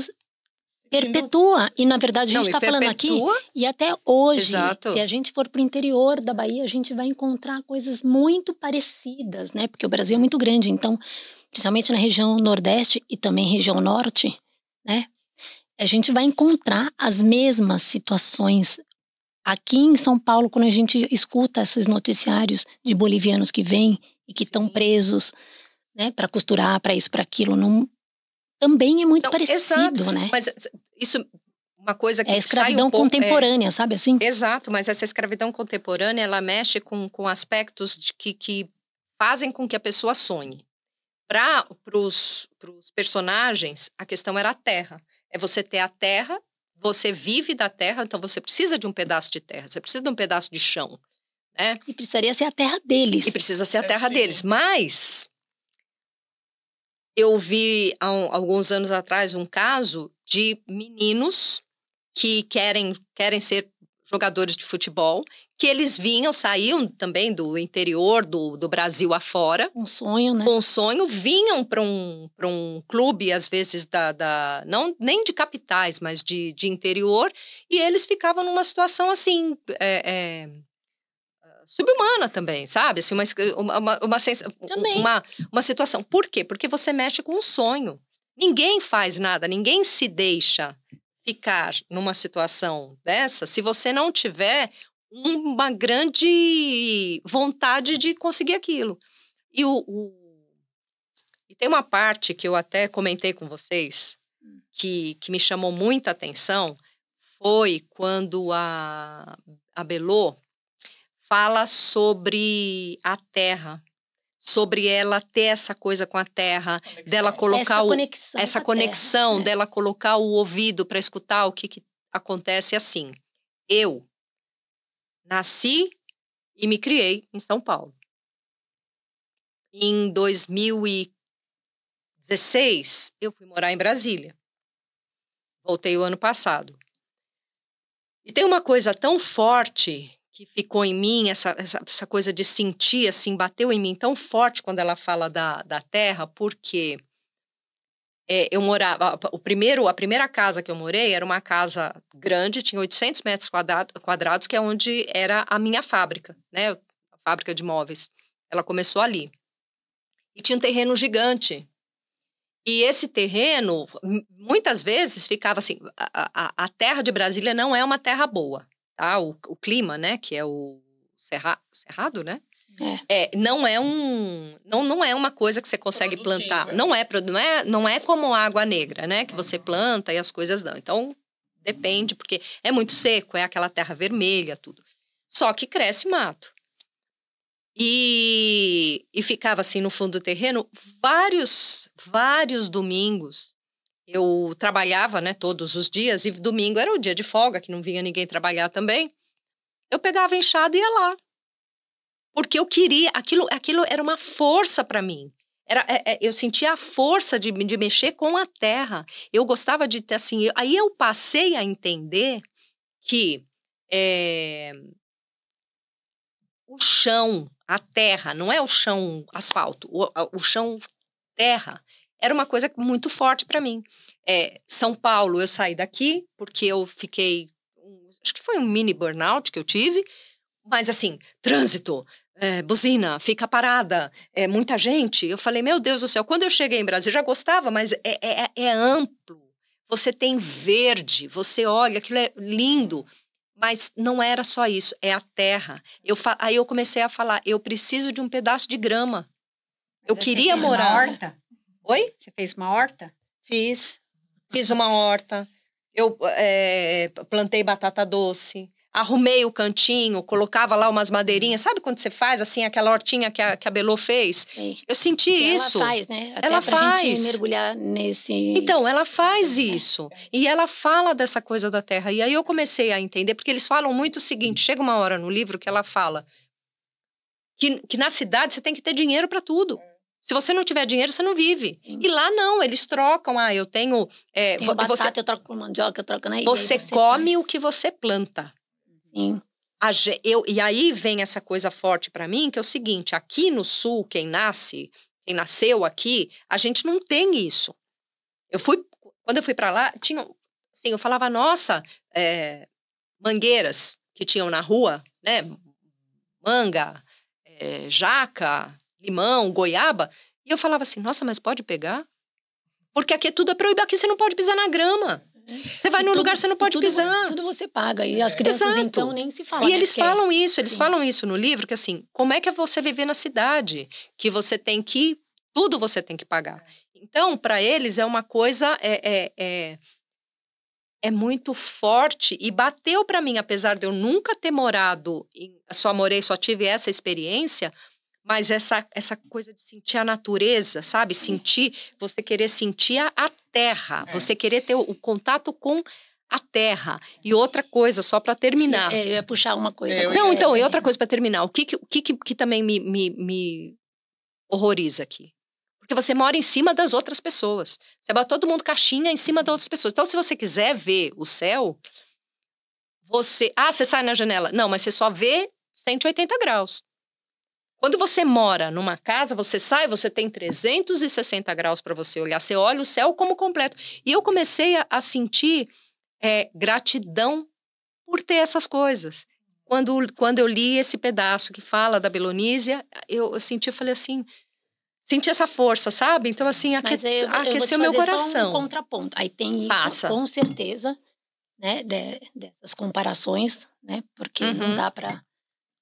Perpetua. E, na verdade, a gente está falando aqui, e até hoje, Exato. se a gente for para o interior da Bahia, a gente vai encontrar coisas muito parecidas, né? Porque o Brasil é muito grande, então, principalmente na região Nordeste e também região Norte, né? A gente vai encontrar as mesmas situações. Aqui em São Paulo, quando a gente escuta esses noticiários de bolivianos que vêm e que estão presos, né? Para costurar, para isso, para aquilo, não... Também é muito parecido, exato, né? Mas isso, uma coisa que é a escravidão contemporânea, sabe assim? Exato, mas essa escravidão contemporânea, ela mexe com aspectos que fazem com que a pessoa sonhe. Para os personagens, a questão era a terra. É você ter a terra, você vive da terra, então você precisa de um pedaço de terra, você precisa de um pedaço de chão, né? E precisaria ser a terra deles. E precisa ser a terra deles, mas... Eu vi há alguns anos atrás um caso de meninos que querem ser jogadores de futebol, que eles saíam também do interior do Brasil afora. Um sonho, né? Com um sonho, vinham para um clube, às vezes, não nem de capitais, mas de interior, e eles ficavam numa situação assim... subhumana também, sabe? Assim, uma situação. Por quê? Porque você mexe com um sonho. Ninguém faz nada, ninguém se deixa ficar numa situação dessa se você não tiver uma grande vontade de conseguir aquilo. E tem uma parte que eu até comentei com vocês, que me chamou muita atenção, foi quando a Belô fala sobre a terra, sobre ela ter essa coisa com a terra, dela colocar essa conexão, dela colocar o ouvido para escutar o que acontece assim. Eu nasci e me criei em São Paulo. Em 2016, eu fui morar em Brasília. Voltei o ano passado. E tem uma coisa tão forte que ficou em mim, essa coisa de sentir, assim, bateu em mim tão forte quando ela fala da terra, porque eu morava... A primeira casa que eu morei era uma casa grande, tinha 800 metros quadrados, que é onde era a minha fábrica, né? A fábrica de móveis. Ela começou ali. E tinha um terreno gigante. E esse terreno, muitas vezes, ficava assim... A terra de Brasília não é uma terra boa. Tá? O clima, né, que é o cerrado, né? Não é uma coisa que você consegue plantar. Não é como água negra, né, que você planta e as coisas não. Então, depende, porque é muito seco, é aquela terra vermelha, tudo. Só que cresce mato. E ficava assim no fundo do terreno vários domingos. Eu trabalhava, né, todos os dias, e domingo era o dia de folga, que não vinha ninguém trabalhar também. Eu pegava a enxada e ia lá. Porque eu queria, aquilo era uma força para mim. Eu sentia a força de mexer com a terra. Eu gostava de ter assim... Aí eu passei a entender que o chão, a terra, não é o chão asfalto, o chão terra... Era uma coisa muito forte para mim. São Paulo, eu saí daqui, porque eu fiquei... Acho que foi um mini burnout que eu tive. Mas, assim, trânsito, buzina, fica parada, muita gente. Eu falei, meu Deus do céu, quando eu cheguei em Brasília, já gostava, mas é amplo. Você tem verde, você olha, aquilo é lindo. Mas não era só isso, é a terra. Aí eu comecei a falar, eu preciso de um pedaço de grama. Eu queria morar... Uma horta? Oi? Você fez uma horta? Fiz uma horta, eu plantei batata doce, arrumei o cantinho, colocava lá umas madeirinhas. Sabe quando você faz, assim, aquela hortinha que a Belô fez? Sim. Eu senti isso. Ela faz, né? Até ela pra faz. gente mergulhar nesse... Então, ela faz isso. E ela fala dessa coisa da terra. E aí eu comecei a entender, porque eles falam muito o seguinte, chega uma hora no livro que ela fala que na cidade você tem que ter dinheiro para tudo. Se você não tiver dinheiro, você não vive. Sim. E lá não, eles trocam. Eu tenho... tenho batata, eu troco por mandioca, eu troco... Né? Você come o que você planta. Sim. E aí vem essa coisa forte para mim, que é o seguinte, aqui no Sul, quem nasceu aqui, a gente não tem isso. Quando eu fui para lá, assim, eu falava, nossa, mangueiras que tinham na rua, né? Manga, jaca, limão, goiaba. E eu falava assim, nossa, mas pode pegar? Porque aqui tudo é proibido, aqui você não pode pisar na grama. Você vai num lugar, você não pode pisar. Tudo você paga. E as crianças, Exato. então, nem se falam. E eles falam isso, eles falam isso no livro, que assim, como é que é você viver na cidade? Que você tem que, tudo você tem que pagar. Então, para eles é uma coisa, é muito forte e bateu para mim, apesar de eu nunca ter morado, só tive essa experiência, mas essa coisa de sentir a natureza, sabe? Você querer sentir a terra, você querer ter o contato com a terra. E outra coisa, só para terminar. Eu ia puxar uma coisa. Não, então, e outra coisa para terminar. O que também me horroriza aqui? Porque você mora em cima das outras pessoas. Você bota todo mundo caixinha em cima das outras pessoas. Então, se você quiser ver o céu, você sai na janela. Não, mas você só vê 180 graus. Quando você mora numa casa, você sai, você tem 360 graus para você olhar. Você olha o céu como completo. E eu comecei a sentir gratidão por ter essas coisas. Quando eu li esse pedaço que fala da Belonísia, eu falei assim... Senti essa força, sabe? Então, assim, aqueceu meu coração. Só um contraponto. Aí tem isso, com certeza, né? Dessas comparações, né? Porque não dá para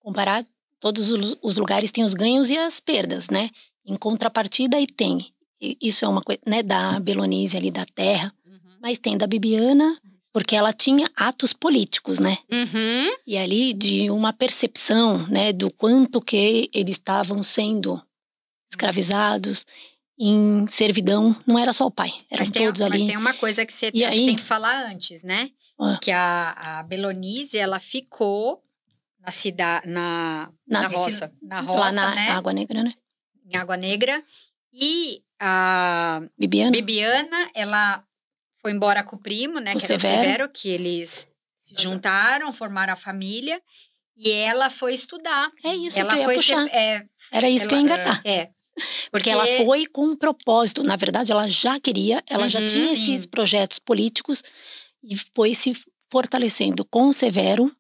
comparar. Todos os lugares têm os ganhos e as perdas, né? Em contrapartida, aí tem. Isso é uma coisa, né? Da Belonísia ali, da terra. Mas tem da Bibiana, porque ela tinha atos políticos, né? E ali de uma percepção, né? Do quanto que eles estavam sendo... escravizados, em servidão, não era só o pai, eram todos ali. Mas tem uma coisa que você tem que falar antes, né? Que a Belonísia, ela ficou na cidade, na roça. Na roça, lá na né? Água Negra, né? Em Água Negra. E a Bibiana, ela foi embora com o primo, né? Que era o Severo, que eles se juntaram, formaram a família. E ela foi estudar. É isso que eu ia puxar. Era isso que eu ia engatar. Porque ela foi com um propósito. Na verdade, ela já queria, ela já tinha esses projetos políticos e foi se fortalecendo com o Severo.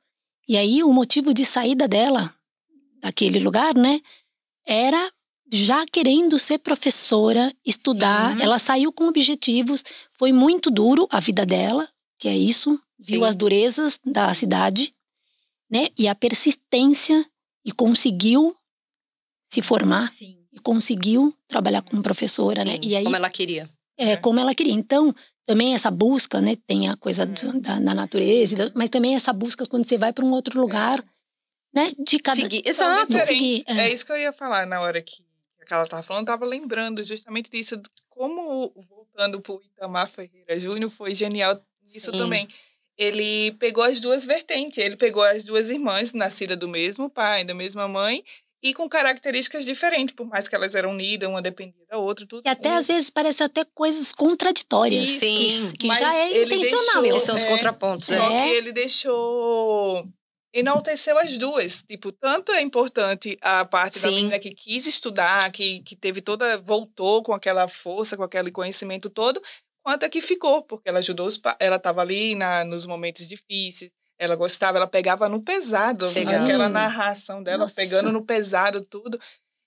E aí, o motivo de saída dela, daquele lugar, né, era já querendo ser professora, estudar. Ela saiu com objetivos. Foi muito duro a vida dela, que é isso. Viu as durezas da cidade, né, e a persistência, e conseguiu se formar. E conseguiu trabalhar como professora, né? E aí, como ela queria. Como ela queria. Então, também essa busca, né? Tem a coisa da natureza, mas também essa busca quando você vai para um outro lugar, né? De cada... Seguir, exato. Seguir, É isso que eu ia falar na hora que ela estava falando. Eu estava lembrando justamente disso, como, voltando para o Itamar Ferreira Júnior, foi genial isso também. Ele pegou as duas vertentes. Ele pegou as duas irmãs, nascidas do mesmo pai, da mesma mãe, e com características diferentes, por mais que elas eram unidas, uma dependia da outra, tudo. E até às vezes parece até coisas contraditórias. Isso, que já é intencional. Que são os contrapontos. Só que ele deixou... enalteceu as duas. Tipo, tanto é importante a parte da menina que quis estudar, que teve toda... voltou com aquela força, com aquele conhecimento todo, quanto a que ficou, porque ela ajudou ela estava ali nos momentos difíceis. Ela gostava, ela pegava no pesado. Aquela narração dela, pegando no pesado tudo.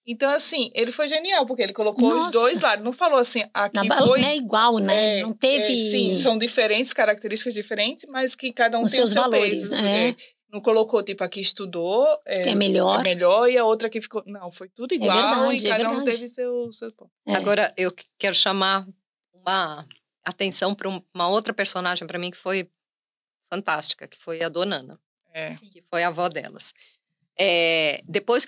Então, assim, ele foi genial, porque ele colocou os dois lados. Não falou assim, aqui foi... Não é igual, né? Não teve... sim, são diferentes, características diferentes, mas que cada um tem o seu valores, peso. Não colocou, tipo, aqui estudou... é melhor. E a outra que ficou... Não, foi tudo igual e cada um teve seus pontos. Agora, eu quero chamar uma atenção para uma outra personagem para mim que foi fantástica, que foi a Dona Ana, que foi a avó delas. Depois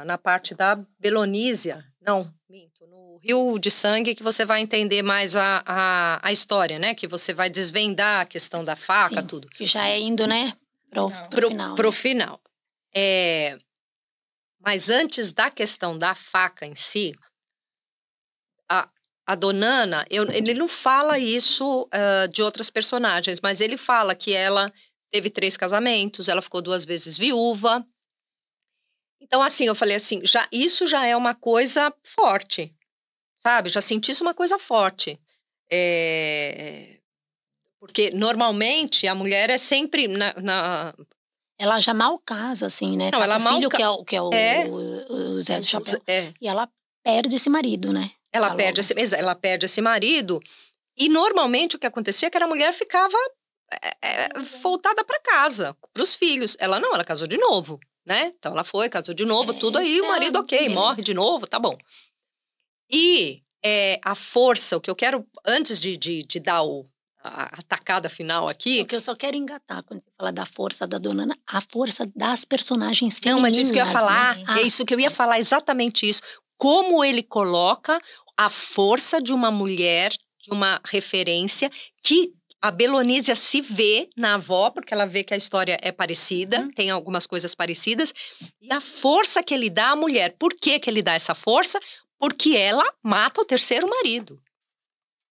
na parte da Belonísia, no Rio de Sangue, que você vai entender mais a história, né? Que você vai desvendar a questão da faca, tudo. Que já é indo, né? Pro final. Pro final. Mas antes da questão da faca em si, a Dona Ana, ele não fala isso de outras personagens, mas ele fala que ela teve 3 casamentos, ela ficou 2 vezes viúva. Então, assim, eu falei assim, isso já é uma coisa forte, sabe? Já senti isso uma coisa forte. Porque, normalmente, a mulher é sempre Ela já mal casa, assim, né? Não, tá ela com o mal filho, ca- que é É. o Zé do Chapéu. É. E ela perde esse marido, né? Ela Tá perde logo. ela perde esse marido. E, normalmente, o que acontecia é que a mulher ficava voltada para casa, para os filhos. Ela não, ela casou de novo, né? Então, ela foi, casou de novo, tudo aí. isso O marido, ok, beleza. morre de novo, tá bom. E a força, o que eu quero, antes de dar a tacada final aqui... O que eu só quero engatar quando você fala da força da dona Ana, a força das personagens femininas. Não, mas isso que eu ia falar, né? é isso que eu ia falar, exatamente isso. Como ele coloca a força de uma mulher, de uma referência, que a Belonísia se vê na avó, porque ela vê que a história é parecida, tem algumas coisas parecidas, e a força que ele dá à mulher. Por que ele dá essa força? Porque ela mata o terceiro marido.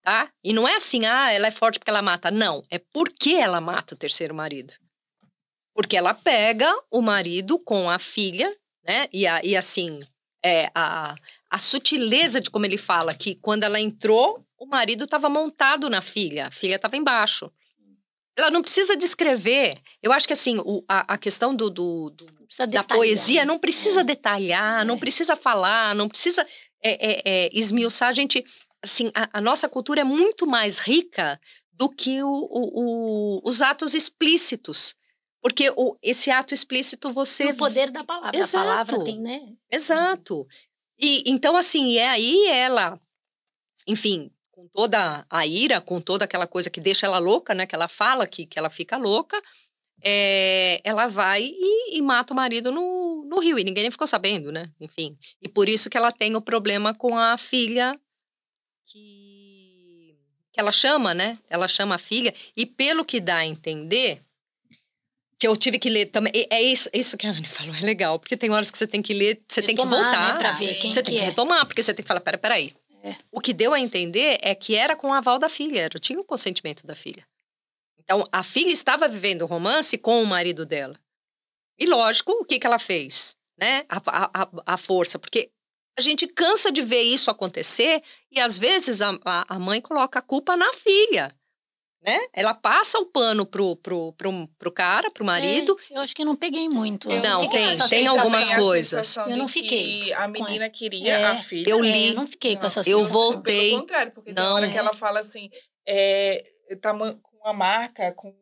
Tá? E não é assim, ela é forte porque ela mata. Não, é porque ela mata o terceiro marido. Porque ela pega o marido com a filha, né? E assim, a sutileza de como ele fala, que quando ela entrou, o marido estava montado na filha. A filha estava embaixo. Ela não precisa descrever. Eu acho que assim, a questão da poesia não precisa detalhar, não precisa falar, não precisa esmiuçar. A gente, assim, a nossa cultura é muito mais rica do que os atos explícitos. Porque esse ato explícito você... O poder da palavra. Exato. A palavra tem, né? Exato. E então, assim, aí ela, enfim, com toda a ira, com toda aquela coisa que deixa ela louca, né? Que ela fala que ela fica louca, ela vai e mata o marido no rio. E ninguém nem ficou sabendo, né? Enfim. E por isso que ela tem o problema com a filha que ela chama, né? Ela chama a filha. E pelo que dá a entender... que eu tive que ler também. Isso que a Anne falou, é legal. Porque tem horas que você tem que ler, você tem que voltar. Né, pra ver quem você tem que retomar, porque você tem que falar, peraí. O que deu a entender é que era com o aval da filha. Tinha o consentimento da filha. Então, a filha estava vivendo o romance com o marido dela. E lógico, o que ela fez? Né? A força. Porque a gente cansa de ver isso acontecer e, às vezes, a mãe coloca a culpa na filha. Né? Ela passa o pano pro cara, pro marido. Eu acho que não peguei muito. Não, tem algumas coisas. Eu não fiquei. A menina queria a filha. Eu li. Eu não fiquei com essa Eu voltei. Pelo contrário, porque não. tem hora que ela fala assim, tá com uma marca, como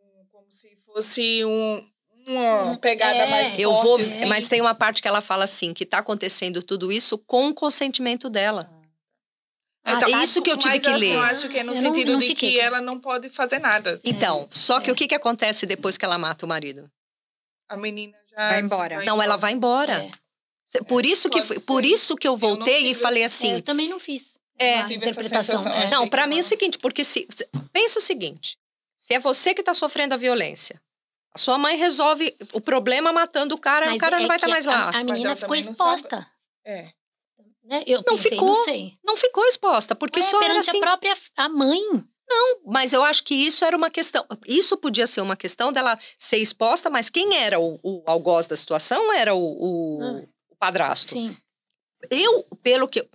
se fosse uma pegada mais forte. Eu vou, assim. mas tem uma parte que ela fala assim, que tá acontecendo tudo isso com o consentimento dela. É isso que eu tive que ler. Eu acho que é no sentido de que ela não pode fazer nada. Então, só que o que acontece depois que ela mata o marido? A menina já vai embora. Não, ela vai embora. Por isso que eu voltei e falei assim... Eu também não fiz a interpretação. Não, pra mim é o seguinte, porque pensa o seguinte, se é você que tá sofrendo a violência, a sua mãe resolve o problema matando o cara e o cara não vai estar mais lá. A menina ficou exposta. Né? Não ficou exposta, porque só era assim... a própria mãe. Não, mas eu acho que isso era uma questão... Isso podia ser uma questão dela ser exposta, mas quem era o algoz da situação era o padrasto. Sim. Pelo que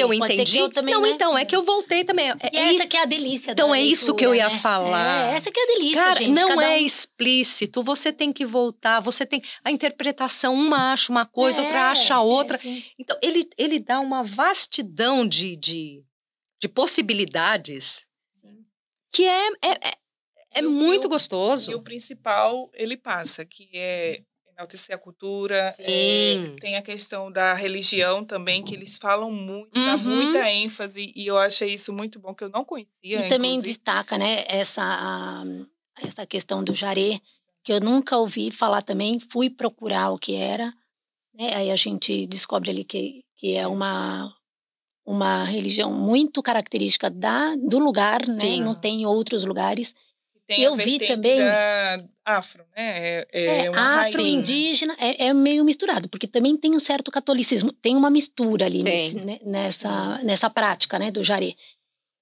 eu entendi... Não, então, é que eu voltei também. Essa que é a delícia então, da leitura, isso que eu ia né? falar. Essa que é a delícia, cara, gente. Não é explícito, você tem que voltar, você tem... A interpretação, uma acha uma coisa, outra acha outra. Então, ele dá uma vastidão de possibilidades que é muito gostoso. E o principal, ele passa, que é enaltecer a cultura. Tem a questão da religião também, que eles falam muito, dá muita ênfase, e eu achei isso muito bom, que eu não conhecia. E também destaca, né, essa questão do jaré, que eu nunca ouvi falar também, fui procurar o que era, né, aí a gente descobre ali que é uma religião muito característica do lugar, né, não tem em outros lugares. Tem eu vi também afro, né? Afro-indígena, é meio misturado, porque também tem um certo catolicismo, tem uma mistura ali nessa prática, né, do jaré.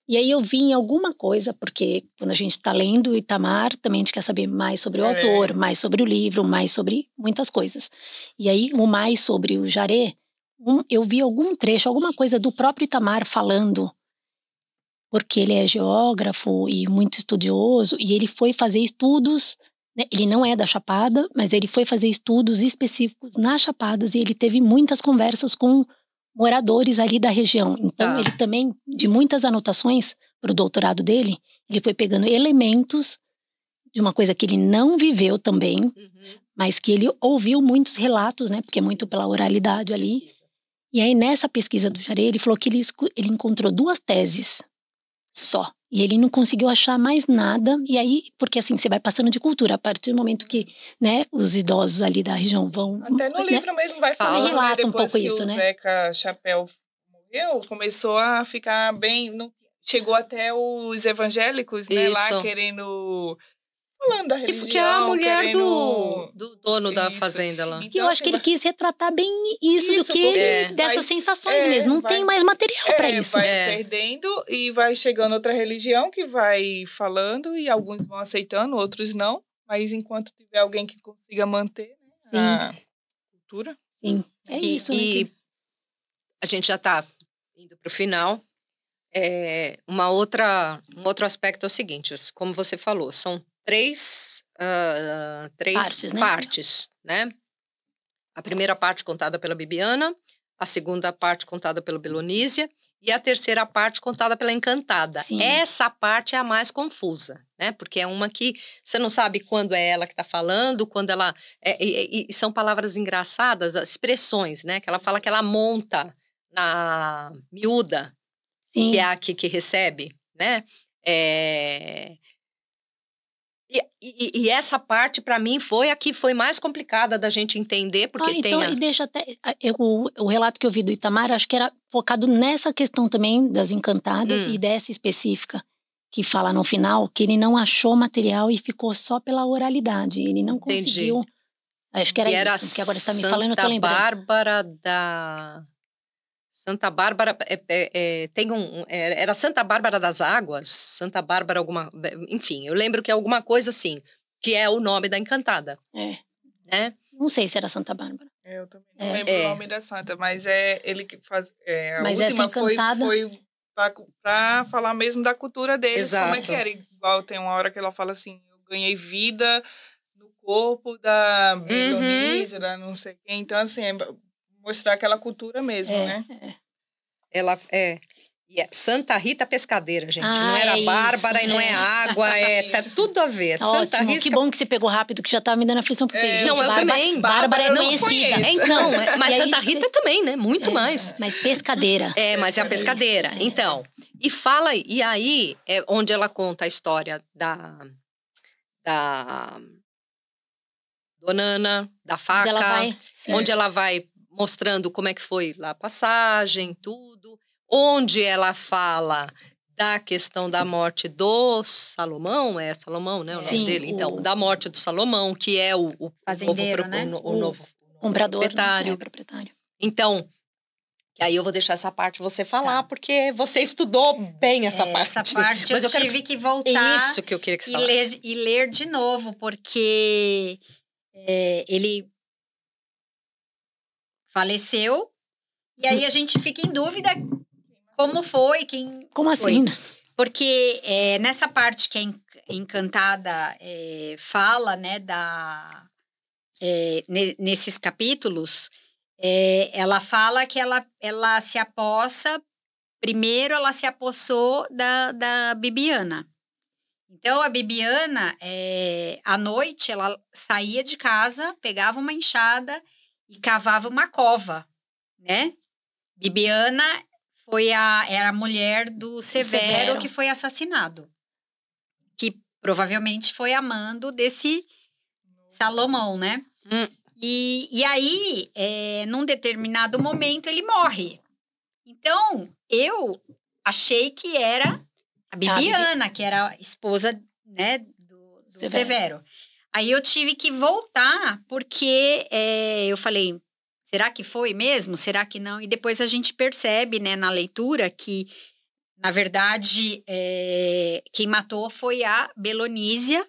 E aí eu vi em alguma coisa, porque quando a gente está lendo Itamar, também a gente quer saber mais sobre o autor, mais sobre o livro, mais sobre muitas coisas. E aí, mais sobre o jaré, eu vi algum trecho, alguma coisa do próprio Itamar falando porque ele é geógrafo e muito estudioso, e ele foi fazer estudos, né? Ele não é da Chapada, mas ele foi fazer estudos específicos nas Chapadas, e ele teve muitas conversas com moradores ali da região. Então, ele também, de muitas anotações para o doutorado dele, ele foi pegando elementos de uma coisa que ele não viveu também, mas que ele ouviu muitos relatos, né? Porque é muito pela oralidade ali. E aí, nessa pesquisa do Jaré, ele falou que ele encontrou 2 teses só. E ele não conseguiu achar mais nada. E aí, porque assim, você vai passando de cultura. A partir do momento que, né, os idosos ali da região vão... Até no livro mesmo vai falando, né? Relata um Depois pouco que isso, o né? Zeca Chapéu morreu, começou a ficar bem... Chegou até os evangélicos, né, lá querendo... Falando da religião, que é a mulher querendo... do dono da fazenda lá. Então, eu acho que ele quis retratar bem isso do que ele, dessas sensações mesmo. Não tem mais material para isso. Vai perdendo e vai chegando outra religião que vai falando e alguns vão aceitando, outros não. Mas enquanto tiver alguém que consiga manter, né, a cultura. Sim, é isso. E a gente já está indo para o final. Um outro aspecto é o seguinte, como você falou, são três partes, né? A primeira parte contada pela Bibiana, a segunda parte contada pela Belonísia e a terceira parte contada pela Encantada. Sim. Essa parte é a mais confusa, né? Porque é uma que você não sabe quando é ela que está falando, quando ela... E são palavras engraçadas, expressões, né? Que ela fala que ela monta na miúda, Sim. que é a que recebe, né? E essa parte, para mim, foi a que foi mais complicada da gente entender, porque E deixa até... O relato que eu vi do Itamar, acho que era focado nessa questão também das Encantadas e dessa específica, que fala no final, que ele não achou material e ficou só pela oralidade. Ele não conseguiu... Acho que era isso, porque agora você está me falando, eu tô lembrando. Santa Bárbara, era Santa Bárbara das Águas, Santa Bárbara alguma... Enfim, eu lembro que é alguma coisa assim, que é o nome da Encantada. Né? Não sei se era Santa Bárbara. Eu também não lembro o nome da santa, mas é ele que faz... a mas última essa Encantada... foi para falar mesmo da cultura deles. Exato. Como é que era. Igual tem uma hora que ela fala assim, eu ganhei vida no corpo da Belonísia, da não sei quem. Então, assim... mostrar aquela cultura mesmo, né? Ela e Santa Rita Pescadeira, gente. Não era Bárbara isso, e não é água, tá tudo a ver. Santa Rita... Que bom que você pegou rápido, que já tava me dando aflição, porque, gente, não, eu também. Bárbara é conhecida. Então, mas Santa Rita também, né? Muito mais. Mas pescadeira. Mas é a pescadeira. Então, e aí é onde ela conta a história da Donana, da faca. Onde ela vai mostrando como é que foi lá a passagem, tudo. Onde ela fala da questão da morte do Salomão, é Salomão, né, o nome dele? Então, da morte do Salomão, que é o fazendeiro, né? O novo comprador, proprietário. Proprietário. Então, aí eu vou deixar essa parte você falar, porque você estudou bem essa parte. Essa parte eu tive que voltar. Isso que eu queria que você falasse. E ler de novo, porque ele faleceu, e aí a gente fica em dúvida como foi, Como assim? Porque nessa parte que a Encantada fala, né, nesses capítulos, ela fala que ela se apossa, primeiro ela se apossou da Bibiana. Então, a Bibiana, à noite, ela saía de casa, pegava uma enxada e cavava uma cova, né? Bibiana era a mulher do Severo que foi assassinado. Que provavelmente foi amando desse Salomão, né? E aí, num determinado momento, ele morre. Então, eu achei que era a Bibiana, que era a esposa, né, do Severo. Aí eu tive que voltar, porque eu falei, será que foi mesmo? Será que não? E depois a gente percebe, né, na leitura, que, na verdade, quem matou foi a Belonísia,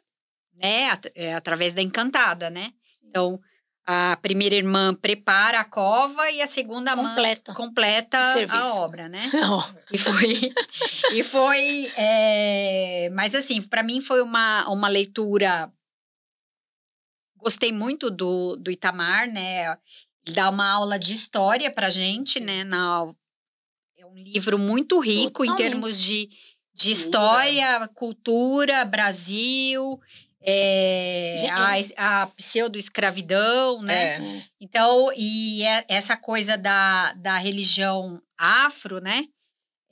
né, através da Encantada, né? Então, a primeira irmã prepara a cova e a segunda completa a obra, né? Mas assim, para mim foi uma leitura. Gostei muito do Itamar, né? Ele dá uma aula de história pra gente, sim, né? É um livro muito rico em termos de história, cultura, Brasil, a pseudo-escravidão, né? Então, essa coisa da religião afro, né?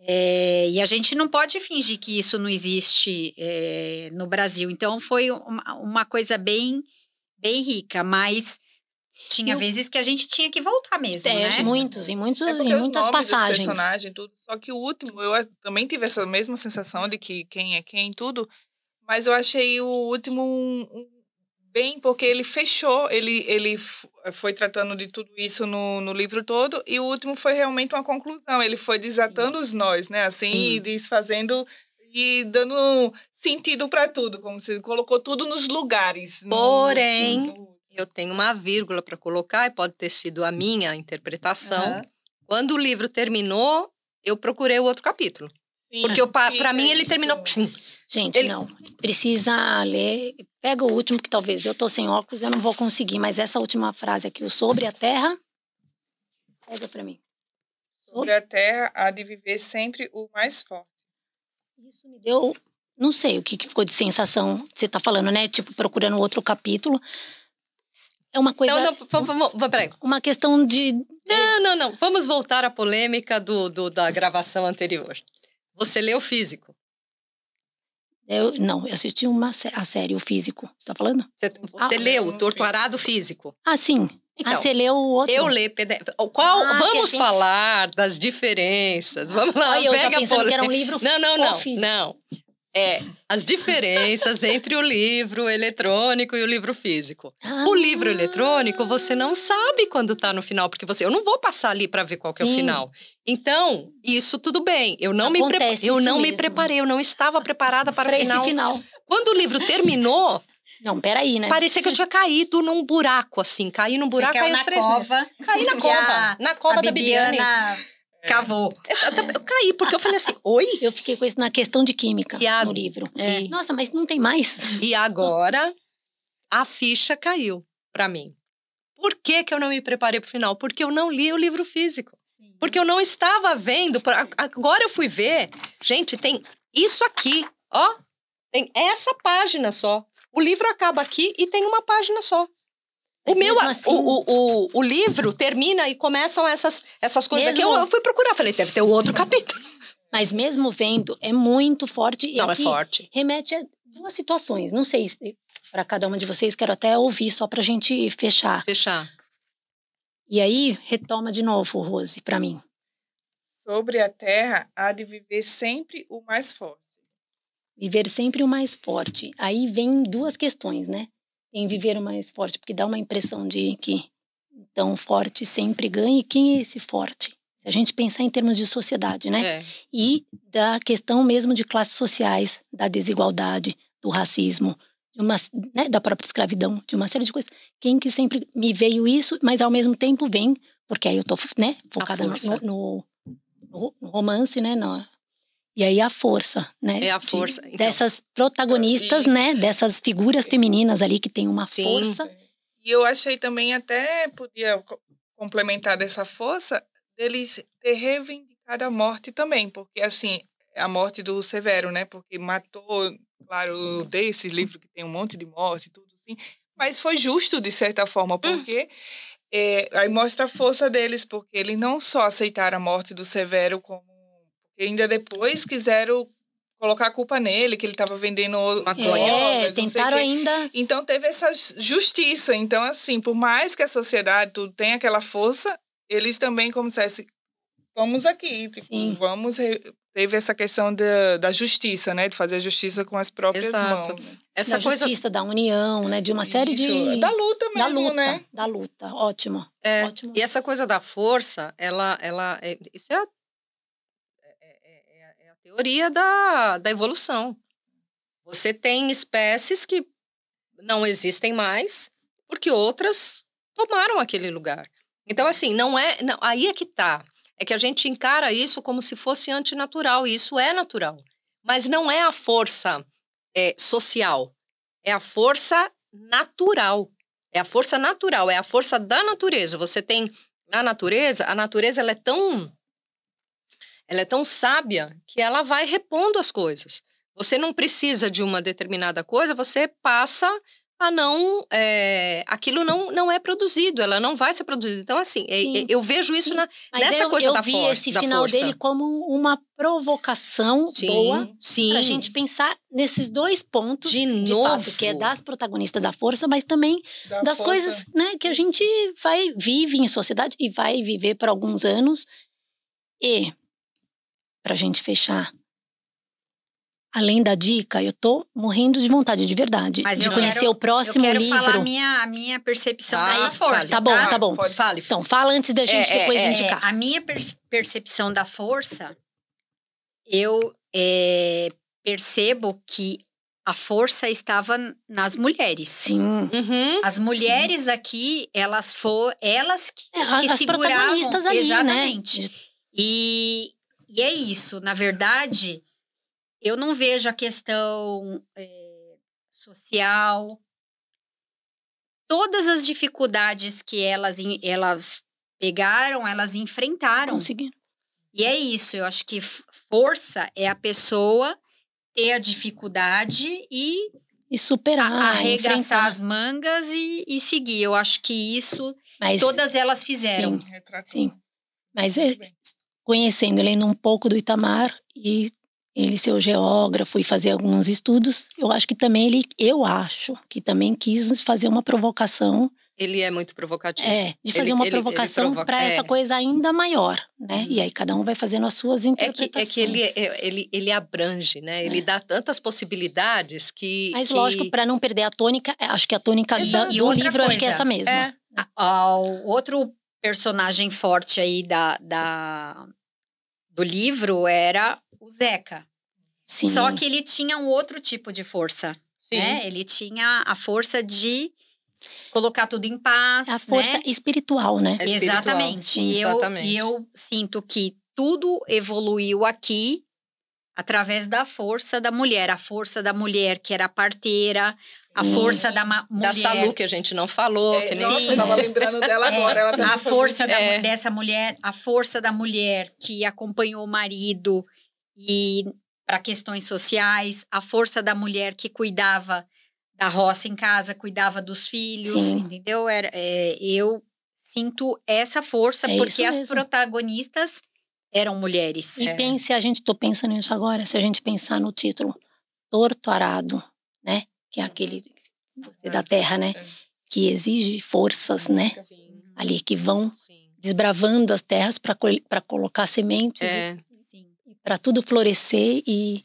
E a gente não pode fingir que isso não existe no Brasil. Então, foi uma coisa bem rica, mas tinha vezes que a gente tinha que voltar mesmo, né? Em muitas passagens. Dos personagens, tudo. Só que o último, eu também tive essa mesma sensação de que quem é quem, tudo. Mas eu achei o último bem, porque ele fechou, ele foi tratando de tudo isso no livro todo, e o último foi realmente uma conclusão. Ele foi desatando os nós, né? Assim, e desfazendo e dando sentido para tudo, como se colocou tudo nos lugares. Porém, eu tenho uma vírgula para colocar, e pode ter sido a minha interpretação. Quando o livro terminou, eu procurei o outro capítulo. Sim, porque para mim ele terminou... Gente, não. Precisa ler. Pega o último, que talvez eu tô sem óculos, eu não vou conseguir. Mas essa última frase aqui, o sobre a terra. Pega para mim. Sobre a terra há de viver sempre o mais forte. Isso me deu... Não sei o que ficou de sensação. Você tá falando, né? Tipo, procurando outro capítulo. É uma coisa... Não, peraí. Uma questão de... Não. Vamos voltar à polêmica da gravação anterior. Você leu Físico? Eu assisti a série, o Físico. Você tá falando? Você leu o Torturado Físico? Ah, sim. Então, você leu o outro? Eu li PDF. Vamos falar das diferenças. Vamos lá, eu já pensando que era um livro. Não. As diferenças entre o livro eletrônico e o livro físico. O livro eletrônico, você não sabe quando tá no final, porque eu não vou passar ali para ver qual que é o final. Então, isso tudo bem. Eu não me preparei, eu não estava preparada para esse final. Quando o livro terminou... Não, peraí, né? Parecia que eu tinha caído num buraco, assim. Caí num buraco, caí os 3 meses. Caí na cova. Na cova da Bibiane. Cavou. Eu caí, porque eu falei assim, oi? Eu fiquei com isso na questão de química no livro. Nossa, mas não tem mais. E agora, a ficha caiu pra mim. Por que eu não me preparei pro final? Porque eu não li o livro físico. Sim. Porque eu não estava vendo. Agora eu fui ver. Gente, tem isso aqui, ó. Tem essa página só. O livro acaba aqui e tem uma página só. O livro termina e começam essas coisas aqui. Eu fui procurar, falei, deve ter o outro capítulo. Mas mesmo vendo, é muito forte. Não, é forte. Remete a 2 situações. Não sei, para cada uma de vocês, quero até ouvir só pra gente fechar. E aí, retoma de novo, Rose, pra mim. Sobre a terra, há de viver sempre o mais forte. Viver sempre o mais forte. Aí vem 2 questões, né? Em viver o mais forte, porque dá uma impressão de que tão forte sempre ganha. E quem é esse forte? Se a gente pensar em termos de sociedade, né? E da questão mesmo de classes sociais, da desigualdade, do racismo, da própria escravidão, de uma série de coisas. Quem que sempre me veio isso, mas ao mesmo tempo vem, porque aí eu tô, né, focada no romance, né? E aí a força, né? É a força. Dessas protagonistas, né? Dessas figuras femininas ali que tem uma força. E eu achei também, até podia complementar dessa força, deles ter reivindicado a morte também. Porque, assim, a morte do Severo, né? Porque matou, claro, eu dei esse livro que tem um monte de morte e tudo assim. Mas foi justo, de certa forma, porque... aí mostra a força deles, porque eles não só aceitaram a morte do Severo como... E ainda depois quiseram colocar a culpa nele, que ele estava vendendo drogas. Tentaram ainda... Então, teve essa justiça. Então, assim, por mais que a sociedade tudo tenha aquela força, eles também, como dissesse, vamos aqui. Tipo, teve essa questão da justiça, né? De fazer a justiça com as próprias mãos. Né? Essa coisa... justiça, da união, né? De uma série de... Da luta mesmo, né? Da luta, ótimo. Ótimo. E essa coisa da força, isso é a teoria da evolução. Você tem espécies que não existem mais porque outras tomaram aquele lugar. Então, assim, aí é que tá. É que a gente encara isso como se fosse antinatural, e isso é natural. Mas não é a força social, é a força natural. É a força natural, é a força da natureza. Você tem a natureza ela é tão sábia que ela vai repondo as coisas. Você não precisa de uma determinada coisa, você passa a não... aquilo não é produzido, ela não vai ser produzida. Então, assim, eu vejo isso nessa coisa da força. Eu vi esse final dele como uma provocação boa pra gente pensar nesses dois pontos, de fato, que é das protagonistas da força, mas também das coisas, né, que a gente vive em sociedade e vai viver por alguns anos. E, pra gente fechar, além da dica, eu tô morrendo de vontade, de verdade, de conhecer o próximo livro. Eu quero falar a minha percepção da força. Tá bom. Fale. Então, fala antes da gente depois indicar. A minha percepção da força, eu percebo que a força estava nas mulheres. Sim. Uhum. As mulheres aqui, elas que as seguravam. Protagonistas ali, exatamente. Né? E é isso, na verdade... Eu não vejo a questão social. Todas as dificuldades que elas pegaram, elas enfrentaram. Conseguiram. E é isso, eu acho que força é a pessoa ter a dificuldade e superar, arregaçar as mangas e seguir. Eu acho que isso todas elas fizeram. Sim. Mas lendo um pouco do Itamar e ele ser geógrafo e fazer alguns estudos, eu acho que também quis fazer uma provocação. Ele é muito provocativo. De fazer uma provocação para essa coisa ainda maior, né? E aí cada um vai fazendo as suas interpretações. Ele abrange, né? Ele dá tantas possibilidades que... Mas lógico, para não perder a tônica, acho que a tônica do livro acho que é essa mesma. Outro personagem forte aí do livro era o Zeca. Sim. Só que ele tinha um outro tipo de força. Né? Ele tinha a força de colocar tudo em paz. A força espiritual, né? Exatamente. E eu sinto que tudo evoluiu aqui através da força da mulher. A força da mulher que era parteira, a força da mulher... Da Salu, que a gente não falou. Que nem... Nossa, eu tava lembrando dela agora. Ela a força dessa mulher, a força da mulher que acompanhou o marido e para questões sociais, a força da mulher que cuidava da roça em casa, cuidava dos filhos, entendeu? Eu sinto essa força porque as protagonistas eram mulheres. E tô pensando nisso agora, se a gente pensar no título Torto Arado, né? Que é aquele da terra, né? Que exige forças, né? Ali que vão desbravando as terras para colocar sementes para tudo florescer e,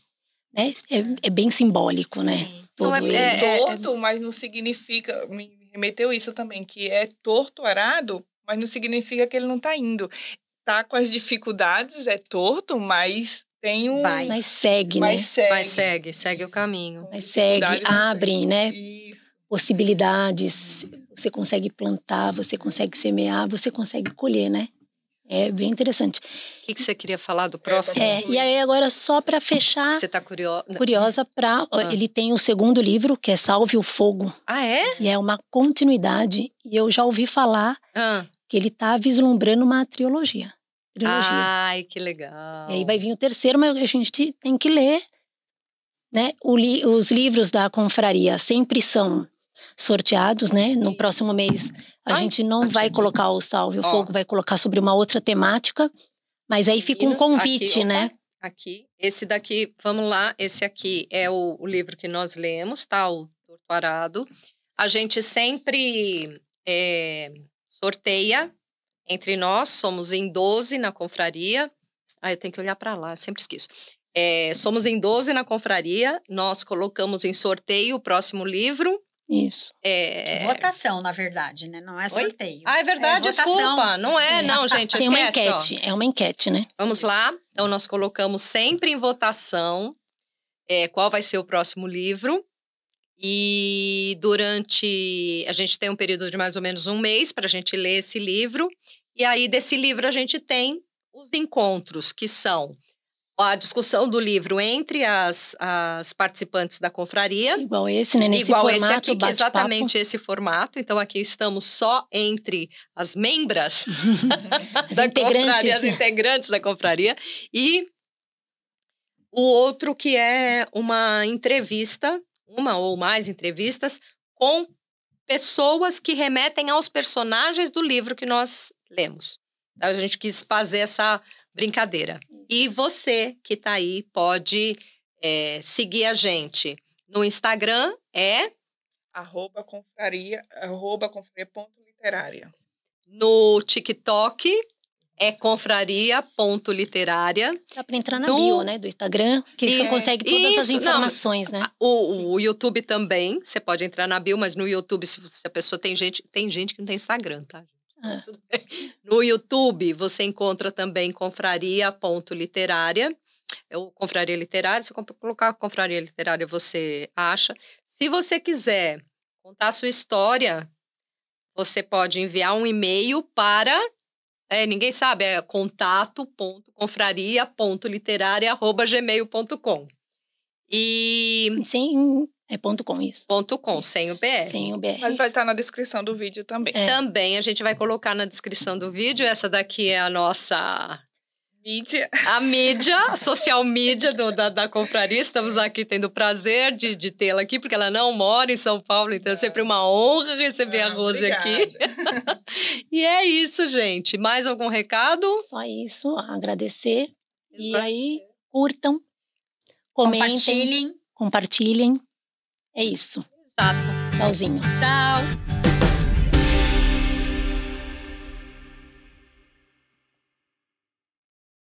né? É bem simbólico, né? Torto, mas não significa... Me remeteu isso também, que é torto, arado, mas não significa que ele não tá indo. Tá com as dificuldades, é torto, mas tem um... Mas segue, né? Mas segue o caminho. Mas abre, né? Isso. Possibilidades. Você consegue plantar, você consegue semear, você consegue colher, né? É bem interessante. O que você queria falar do próximo? E aí agora só para fechar... Você tá curiosa para... Ele tem o segundo livro, que é Salve o Fogo. Ah, é? E é uma continuidade. E eu já ouvi falar que ele tá vislumbrando uma trilogia. Ai, que legal. E aí vai vir o terceiro, mas a gente tem que ler, né? Os livros da confraria sempre são sorteados, né? No próximo mês a gente não vai colocar o Salve o Fogo, vai colocar sobre uma outra temática, mas aí fica um convite, aqui, né? Aqui, esse daqui, vamos lá, esse aqui é o livro que nós lemos, tá? O Torto Arado. A gente sempre sorteia entre nós, somos em 12 na confraria. Eu tenho que olhar para lá, eu sempre esqueço. Somos em 12 na confraria, nós colocamos em sorteio o próximo livro. Isso. Votação, na verdade, né? Não é sorteio. Ah, é verdade, desculpa. Não não, gente. Tem uma enquete, é uma enquete, né? Vamos lá. Então, nós colocamos sempre em votação qual vai ser o próximo livro. E a gente tem um período de mais ou menos um mês para a gente ler esse livro. E aí, desse livro, a gente tem os encontros, que são a discussão do livro entre as participantes da confraria. Igual esse, né? Nesse igual formato, esse aqui, bate-papo. exatamente esse formato. Então, aqui estamos só entre as membras da confraria, as integrantes da confraria. E o outro que é uma entrevista, uma ou mais entrevistas, com pessoas que remetem aos personagens do livro que nós lemos. A gente quis fazer essa brincadeira. E você que está aí pode seguir a gente no Instagram, @confraria.literária. No TikTok é confraria.literária. Dá para entrar na bio, né, do Instagram, que você consegue todas as informações, né? O YouTube também, você pode entrar na bio, mas no YouTube, se a pessoa tem gente que não tem Instagram, tá? Tudo bem. No YouTube, você encontra também confraria.literária. É o Confraria Literária. Se você colocar Confraria Literária, você acha. Se você quiser contar a sua história, você pode enviar um e-mail para... ninguém sabe, é contato.confraria.literária@gmail.com. E... .com, isso. .com, sem o BR. Sem o BR. Mas vai estar na descrição do vídeo também. Também a gente vai colocar na descrição do vídeo. Essa daqui é a nossa... mídia. A mídia, a social media da confraria. Estamos aqui tendo o prazer de tê-la aqui, porque ela não mora em São Paulo, então é sempre uma honra receber a Rose aqui. E é isso, gente. Mais algum recado? Só isso, agradecer. E aí, curtam, comentem, compartilhem. É isso. Exato. Tchauzinho. Tchau.